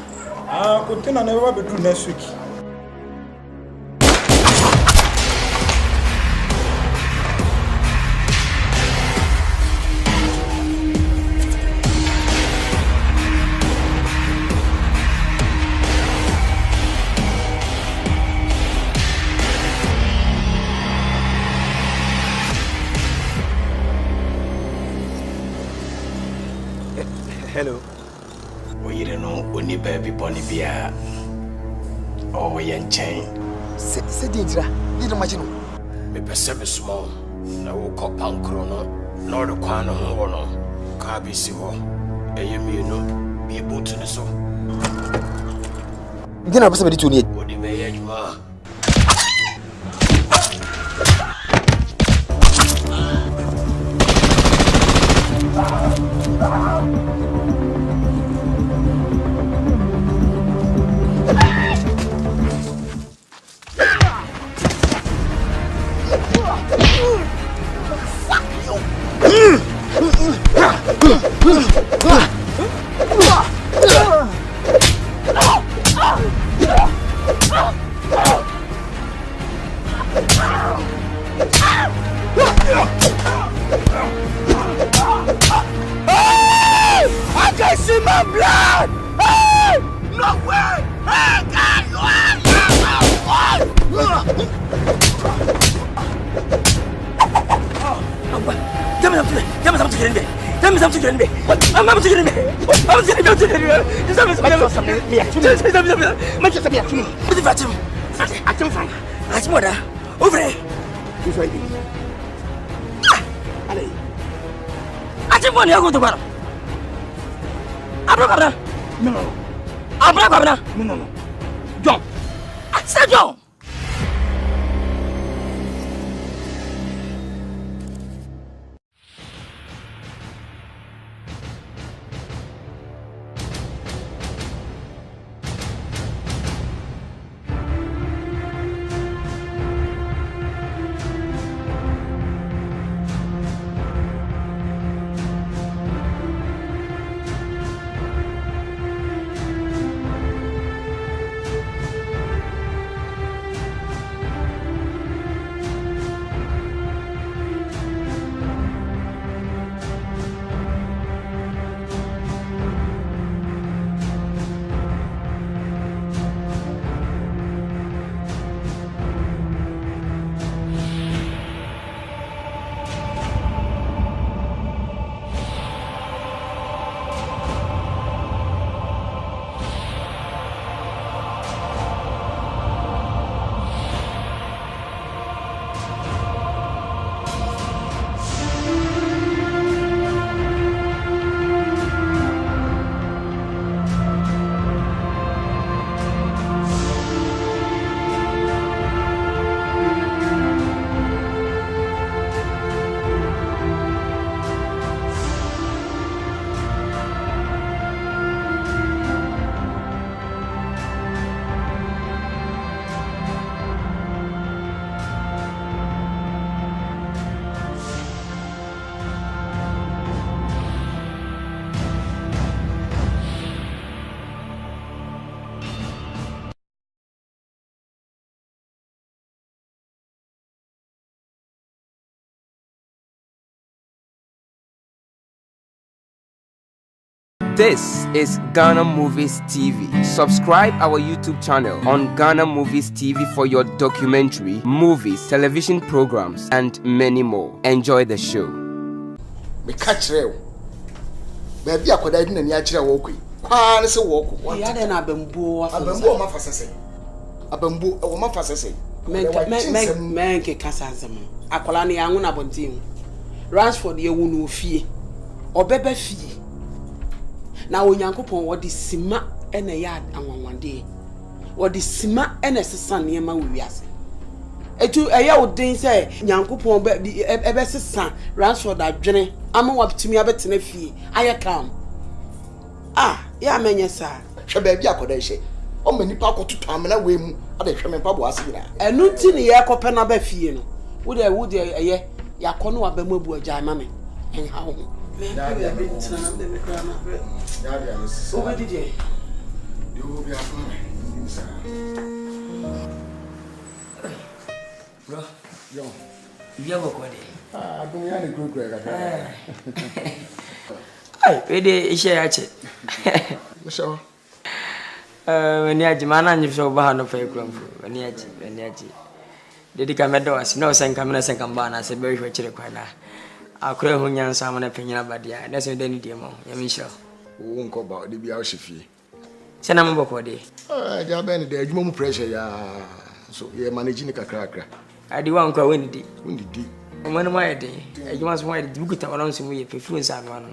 container never be do next week. Hello. You don't know only baby Bonnie Bia. Oh, young chain. Say, Dintra, you don't imagine. Me perceive small. Now, call Pancrono, nor the Quano Hono. Cabi Sivo. A yamino, be able to the so. Then I was able to need. What do you may you are? I can see my blood! Hey! No way! Hey, God! Tell me something to get in there. Tell me something to get in there. I'm to get in there. I'm to get in there. Just tell me something. Over there. Who's right there? I just want to go to work. Abracadabra. No. Abracadabra. No. John. I said John. This is Ghana Movies TV. Subscribe our YouTube channel on Ghana Movies TV for your documentary, movies, television programs, and many more. Enjoy the show. Me catch you. Baby, I could in the actual walk. Quan is a walk. What are they not bamboo? Abambo, my facet. Abambo, a woman facet. Men ke kasazam. Akwala ne yangu na bontim. Ransford ye wunu fie. Obebe fie. Na onyankopon wodi sima ene ya anwanwande. Wodi sima ene sesa ne ma wiase. Etu eya odin se nyankopon ebe sesa Ransford adwene ama wabtumi abetena fie. Aye kam. Ya menye sa. Hwe ba bi akoda hye. O mani pa akototo amena we mu ade hwe me pa bo ase ira. Enu ti ne ye kope na ba fie no. Wo de eye yakọ no aba mabu agya ma me. En ha ho. Ya bia me tina na de me kra na. Ya bia me sisa. O be dide. De o bia fa me. Bro. Yo. Bia go ko de. Adun ya ne kro ka ka. Ai, pede ishe ya che. Mshawa. Wani aji mana nyi so ba no fa ekramfu. Wani aji. Dedi ka medo as no sen kamena sen kamba na se be hwe kire kwa na. Akure ho nyansa mo na penyina badia. Na se de ni die mo. Ya mi sho. Wo nko ba de bia o hyefi. Se na mo boko de. Ja ben de adwuma mu pressure ya. So ye manage ni kakra. Adi wa nko we ni di. Undi di. O mo no ma ye de. Adwuma so ma ye de bukuta wala nso mu ye pefu nsa no ano.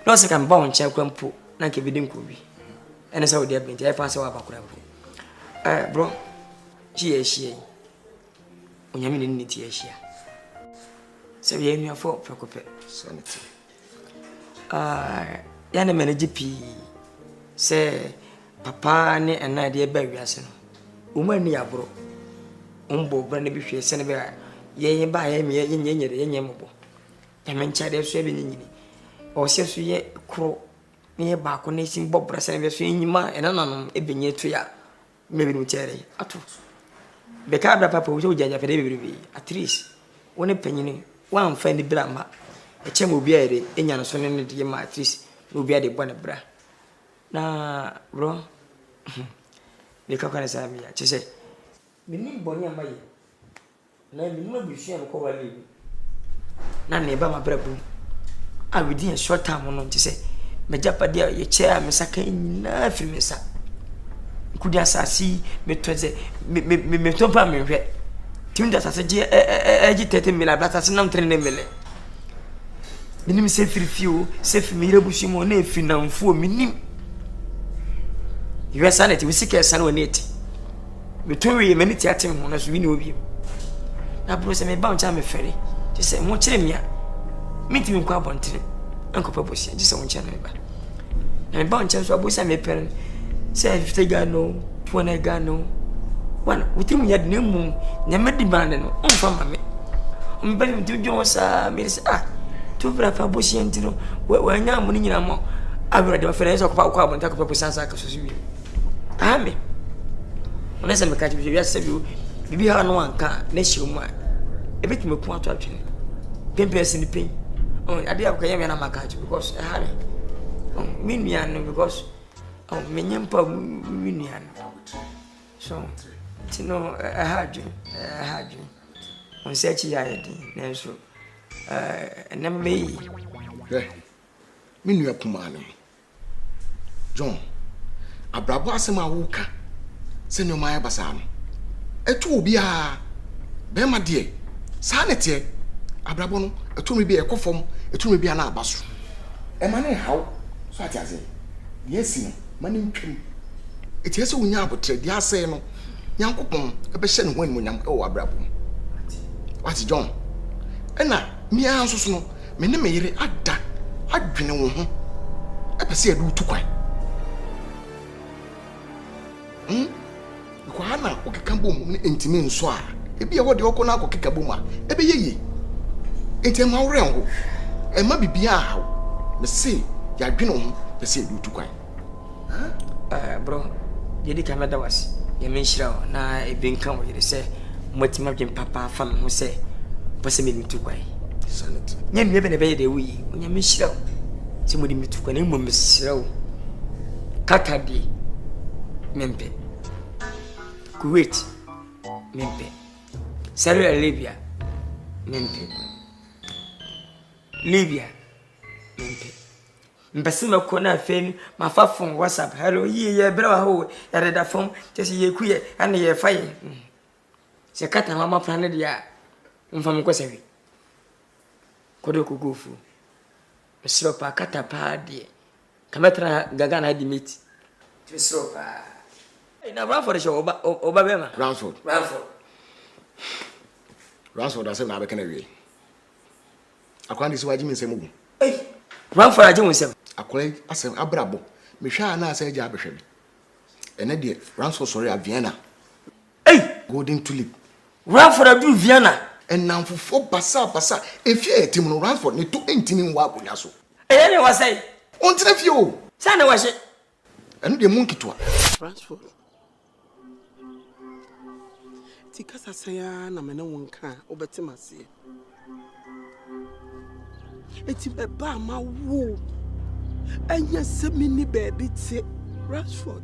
No se kan ba on che kwampo na ke bidin ko bi. Ene se wo de abinti e fa se wa bakura mpo. Bro. She. Onyame ne ni ti ahia. Se bi enu afọ pekope. Sanity. Ya na manage pi. Se papa ne ena de ba wiase no. Uma ni abro. Umbo bra ne bi hwe se ne ba ye ba ye me ye nyere mbo. Ya men cha de so be nyini. O se so ye kro ne ba ko ne sim bobra se ne be so nyima ena nanom e benye to ya. Me bi no chere ato. Beka bra papa wo jaja fede bebrebe at least woni panyini wan fa ni bra ma e chem obi ayre enya no so ne de ma at least no obi ade bɔ ne bra na bro beka kana sa mi ya chese mini bɔni amaye na mini ma bi hia ko wale bi na ne ba ma bra bu a within a short time no chese me japade ye che a me saka nyina firi me sa kudi asasi metweze me tompa me hwe timda asase je eji 30 mila blata sinam 3 mele minim se firifio se fimira bushimo na efinamfo minim iwe saneti wisike sana woneti metwe me niti atem ho na so wini obi na bro se me ba ncha me fere je se mo kire mia mitimi kwa bontere enko paposia je se mo ncha na me ba na me ba ncha so abosa me pere say 50 Ghana 20 Ghana wana witimu ya dnemu nyame demand no onfa mame ombe mi jo sa mi se tu bra fa bosi entino wa nya mu ni nyina mo abira de fere so kwa kwa bonta ko sansa ka so sibi ame ona se me ka bi ya se bi ha no anka na hye mu a ebetime ku ato atwene pempesi ni pen ade akwa yeme na maka because hare me nua no because menyempa winuan so tino haju on search ya yedi na so na me nua kuma no John abrabo asem awuka se no maya basa no etu obi a be ma de sa ne te abrabo no etu me bi ekofom etu me bi na abaso e ma ne haw so atiaze yes no mani ntwem eti ese wonya abotre dia ase no nyankopon ebe hye ne ho animu nyam e wo abrabo what John ena mi anso no me ne me yire ada adwene wo ho ebe se edu tukwan ko ana okeka bom ne entime nso a ebi e wo de okọ na akokeka bom a ebe yeye enti ma wore ngo e ma bibia hawo me se ya dwene ho be se edu tukwan bro yedi kameda wasi ya menshira na ebenka wo yire se motima dwen papa fa me ho se pose me nitu kwai sanity nya me be ne be de wi onya menshira Timodi me to kwane mo mesrew. Katadi mempe. Kuwait mempe. Saudi Arabia mempe. Libya mempe. Mbese makona fen mafafon WhatsApp hello ye bra ho ya reda fon tese ye kuye ane ye faye. Se kata mama plan dia mfam kwese kodo kugufu. Mesropa kata pa die. Kametra gaga na di meet. Mesropa. Ina Ranford show oba bema. Ranford. Ranford asem na abeka na wie. Akwan di so waji mi nsem gu. Ranford aje wonsem. Akwan asem abrabo. Me hwa na asa aja abehwe bi. Ene de Ranford sorry a Vienna. Golden Tulip. Ranford adu Vienna. Enamfofo basa efie etim no Ranford ne to entini nwa akonya so. Ne wasai. Ontina fie o. Sa na wahye. Eno de munkitwa. Transfer. Tika sasaya na mena wonka obetimase. Eti beba ma wo. Anya semini baby ti Rashford.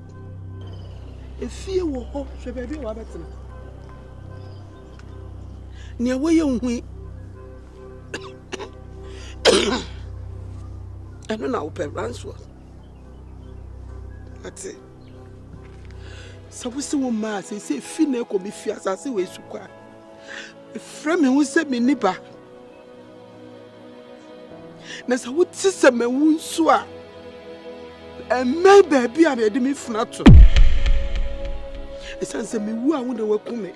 Efie wo ho hwe baby wa betima. Ni awoye nhui. Eno na open Rashford. Ati. Sabusi wo ma se fi na ko bi fi asase we sukwa. Frame hu se me nipa. Na sa wo ti se me wu nso a. Emme baabi a me de me funa to. Esan se me wu a wo na wakume.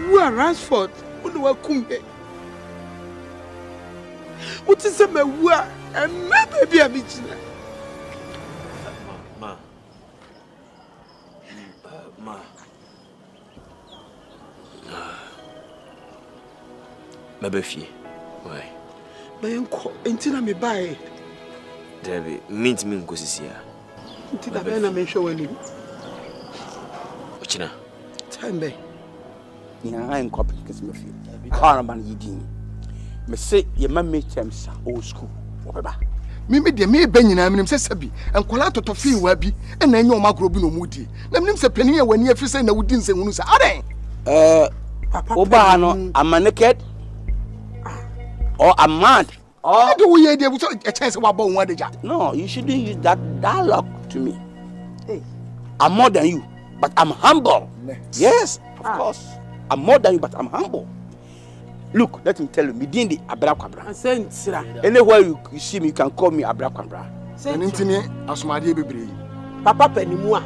Wu a Rashford wo na wakume. Wo ti se me wu a emme baabi a me gina. Mabefie. Why? Bayenko, entina me bae. Debi, mint me nkosisia. Entina be na me hwe wani. Ochina. Time be. Ni an copy kiss me fie. Car man yidin. Me say ye ma me chamsa old school. Obeba. Mimi de me be nyina menim se sabi enkola totofin wa bi na enye o makro bi no mudi na menim se panin ya wani afi se na wudi nse hunu sa aden oba no am naked or I'm mad or do we dey so a chance wa bo won adeja. No, you shouldn't use that dialogue to me. Hey, I'm more than you but I'm humble. Yes, of course I'm more than you but I'm humble. Look, let me tell you, me dindi abrakwabra. Anywhere you see me, you can call me abrakwabra. Nintini asumade bebre. Papa panimu a,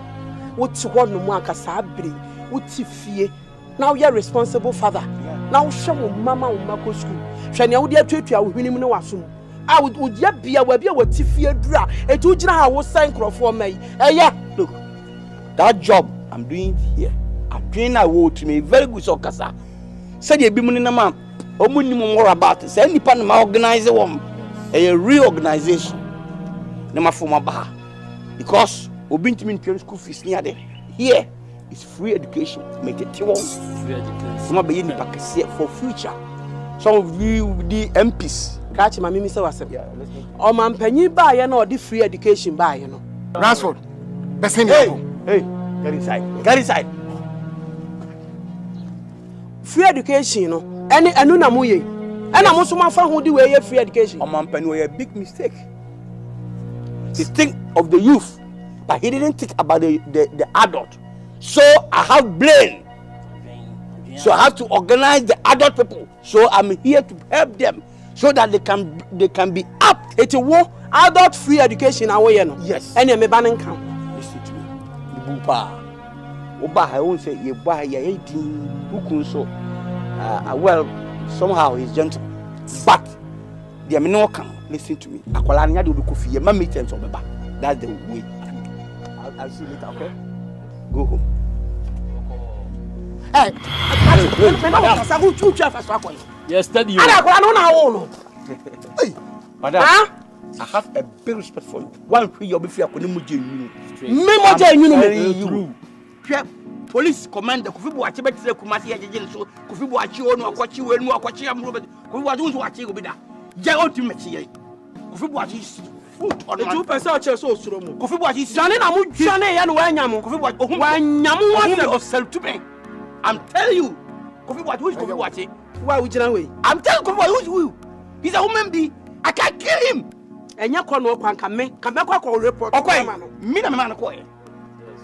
wo ti ho no mu akasa abre, wo ti fie. Now you're responsible father. Now show mama wo mako school. Hwe ne wo de atuatua wo hwenim ne wasum. A wo dia bia wa bia wo ti fie dura. Etu gina ha wo sign crofo mai. Look, that job I'm doing here. I'm doing that work to me very good so kasa. Said you be money na man. Omuni more about it. Say any pan ma organize one a reorganization. Na ma former ba. Because obintimi pay school fees near there. Here is free education. Make it free education. Some be in the for future. Some of you the MPs. Catch my mimi say wasem. O man panyi ba ye na odi free education ba ye no. Rashford. Person hey, get inside. Get inside. Free education no. Any anu na moye. And I'm also my friend who do a free education. A man penny a big mistake. He think of the youth, but he didn't think about the adult. So I have brain. So I have to organize the adult people. So I'm here to help them so that they can be up. It's a war adult free education away no. Yes. And you me banning come. Listen to me. Bupa. Oba I won't say ye buy ye 18 who so. Well, somehow he's gentle, but the amino can listen to me. Akwalanya do kofi ye ma meet them so beba. That's the way. I'll see you later, okay? Go home. Hey, yes, steady you. Hey, madam, I have a big respect for you. One free your before I you. Police commander Kofi Boachi betre Kumasi agege so Kofi Boachi onu akwachi wenu akwachi amro Kofi Boachi unso achi obi da je ultimate ye Kofi Boachi food on the 2% chance so stromo. Kofi Boachi Jani na mu jani ya no wanyamu. Kofi Boachi wanyamu wase o sell to me. I'm telling you. Kofi Boachi who is Kofi Boachi? Why we jina way? I'm telling Kofi Boachi who? He's a woman being. I can't kill him. Enya kono kwan kame kwa report. Okay. Me na me man ko e.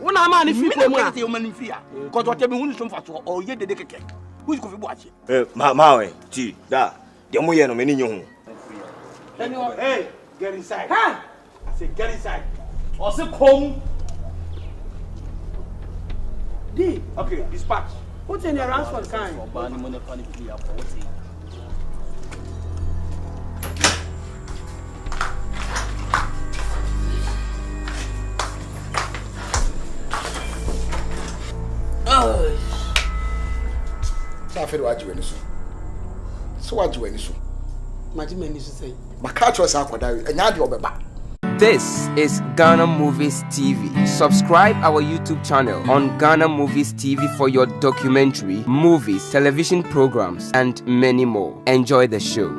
Una man if you come here say woman fear. Cause what me hunu so faso o ye dede keke. Who is Kofi Boachi? Ma ti da. De mo ye no me ni nyu hu. Hey, get inside. Huh? I say get inside. Or say come. D. Okay, dispatch. What's in your Ransford kind? Safari waji weni so. So waji weni so. Maji meni so say. Makacho sa akwadawi enya de obeba. This is Ghana Movies TV. Subscribe our YouTube channel on Ghana Movies TV for your documentary, movies, television programs, and many more. Enjoy the show.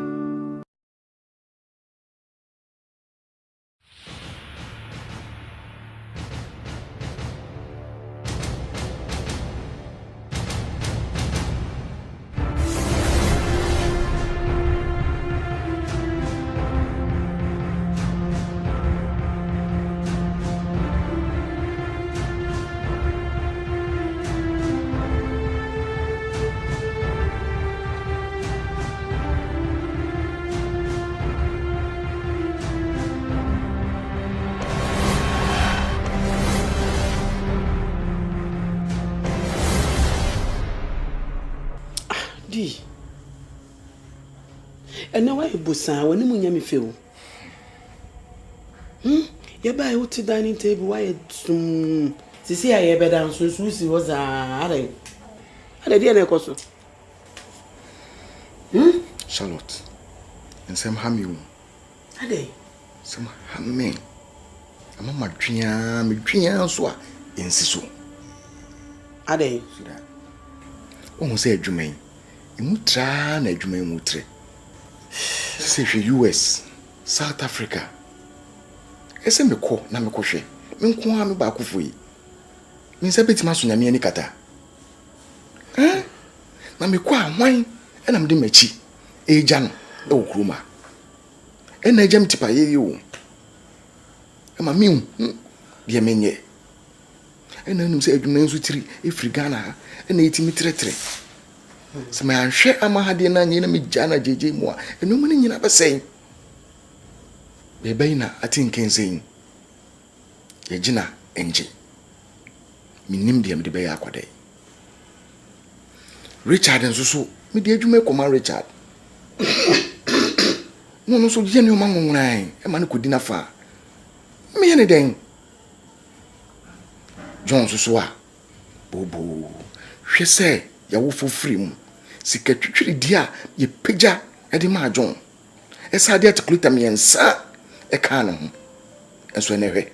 D. And now I busa when you nyame feel. You buy out dining table why to see I ever down so Susie was I didn't know. Charlotte. And some ham Ade. Some ham me. I'm a madrian so insisu. Ade. So that. Almost say Jumain. Imutra na Jumain mutre. Say US, South Africa. Ese me ko na me ko hwe. Me nko ha me ba akofo yi. Me nsa betima so nyame ani kata. Na me ko ahwan e na me de machi. Eja no e wo kroma. E na eja mtipa ye wo. E ma mi de menye. E na num se adwuma nso tiri e firi Ghana e na etimi tretre. Se me anhwe amahade na nyina me jana jeje mu a eno mu nyina besen. Bebe na atinken sen. Ye gina enje. Minim de me de be akwade. Richard nso so me de adwuma koma Richard. No so je ne o manwonran e ma ne kodi na fa. Me ye ne den. John so a bobo. Hwe se ya wo fofiri mu. Sika twitwiri dia ye pagya e de ma John. Esa de atkluta me ensa e ka na ho. Enso ne hwe.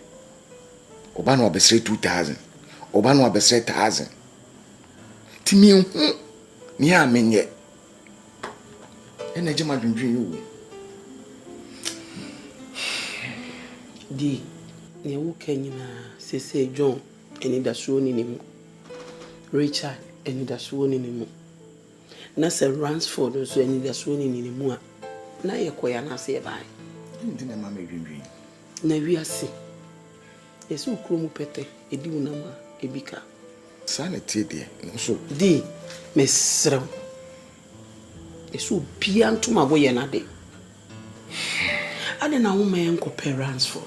Oba no abesre 2000. Oba no abesre 1000. Timi hu ni amenye. Ena jema dwundwun yo. Di ne wo kanyina sese John eni da so ni mu. Richard eni da so ni mu. Na se Ransford so eni da so ni mu a na ye koya na se e bai. Ndi na mama dwundwun. Na wiase. Yesu kromu pete edi unama ebika. Sana tie de nso Di mesrew. Yesu bia ntuma boye na de. Ade na wo men ko Ransford.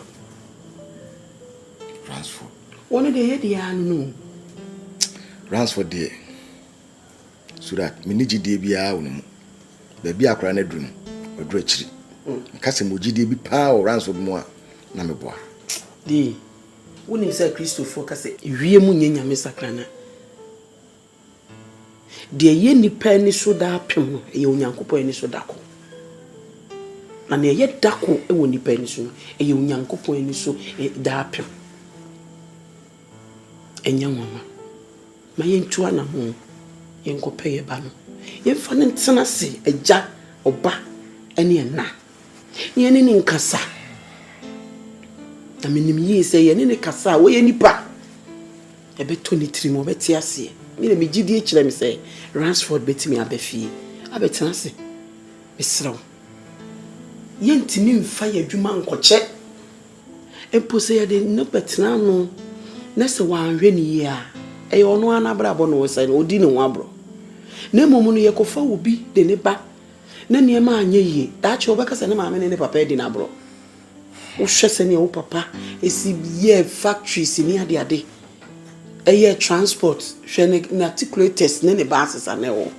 Ransford. One de head ya no. Ransford de. So that me niji de bia wonu. Ba bia akra na drum. Odro akiri. Kase moji de bi pa o Ransford mu a na me boa. Di woni se Christopher kase wie mu nyanya me sakrana. De ye nipa ni so da apem no ye onyankopon ni so da ko. Na ne ye da ko e wo nipa ni so no ye onyankopon ni so da apem. Enya nwoma. Ma ye ntua na ho ye nkope ye ba no. Ye fa ne ntena se agya oba ene na. Yene ni nkasa. Na menim yi se yene ni kasa wo ye nipa. Ebeto ni tiri mo beti ase. Me na megidi ekire me se Ransford betimi abafie. Abetena se. Mesraw. Yentimi mfa ya adwuma nkoche. Empo se ya de no betena no. Na se wanhwe ni ye a. Eye ono anabra bo no wo se odi ne ho abro. Na momu no ye kofa obi de ne ba. Na niema anye yie. Daache obekasa ne maame ne papa edi na abro. Wo hwese ne wo papa esi ye factories ni ade. Eye transport hwe ne articulators ne bases ane wo.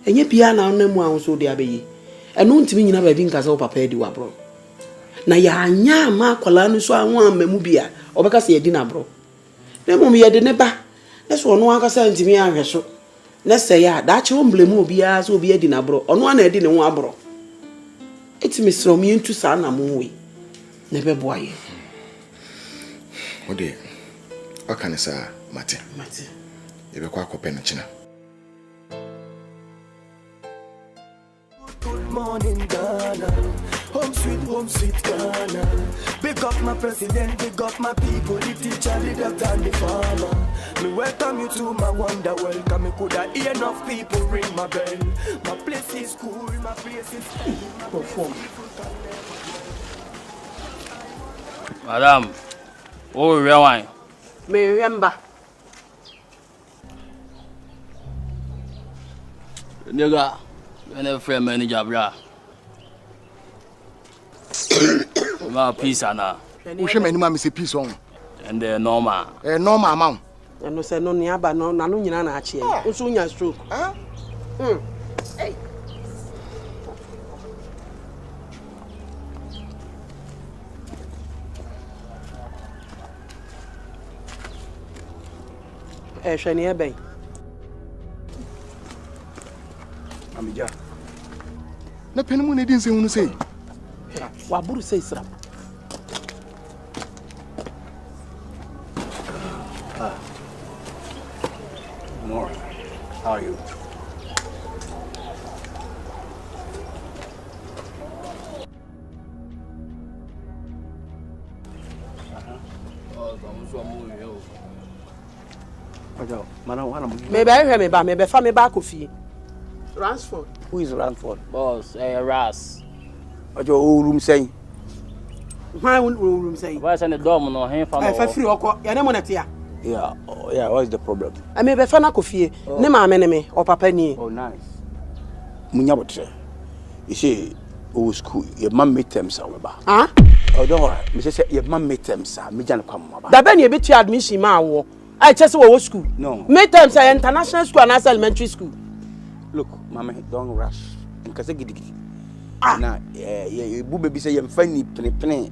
Enye bia na onam a so de abeyi. Eno ntimi nyina ba bi nkasa wo papa edi wa bro. Na ya anya ma akwala no so anwo amamu bia obekasa ye di na bro. Na mum ye de ne ba. Na so ono akasa ntimi ahwe so. Na se ya daache wo mblemu obi a so obi edi na bro. Ono ana edi ne ho abro. Etimi srom ye ntu sa na mo we. Na be boaye. Ode. Wakane sa Mate. Ebe kwa kope na china. Good morning, Ghana. Home sweet Ghana. Big up my president, big up my people, the teacher, the doctor, and the farmer. Me welcome you to my wonder world. Cause me coulda hear enough people ring my bell. My place is cool, my place is cool. Madam, oh, real wine. Me remember. Nigga, you never frame manager, bra. My peace, Anna. We should minimum is a piece on. And they're normal. A normal amount. And no say no niaba no na no nyina na ache. Nso nya stroke. Hey. Hwani eben. Amija. Na penimu na din se hunu sei. Wa buru sei sra. Morning. How are you? Me be fa me ba kofi. Ransford. Who is Ransford? Boss, Ras. Ojo room saying. Why room saying? Why send the dorm no hen from? I free oko. Ya ne monete ya. Yeah, yeah, what is the problem? I me be fa na kofi. Ne maame ne me o papa ni. Oh nice. Munya botre. You see, old school, your mom made them sa ba. Huh? Oh don't worry. Me say your mom made them sa me jan kwam ba. Da be na e beti admission ma wo. I chese wo school. No. Midterms are international school and elementary school. Look, mama, don't rush. Nkase gidi. Na, you baby say you funny, penny.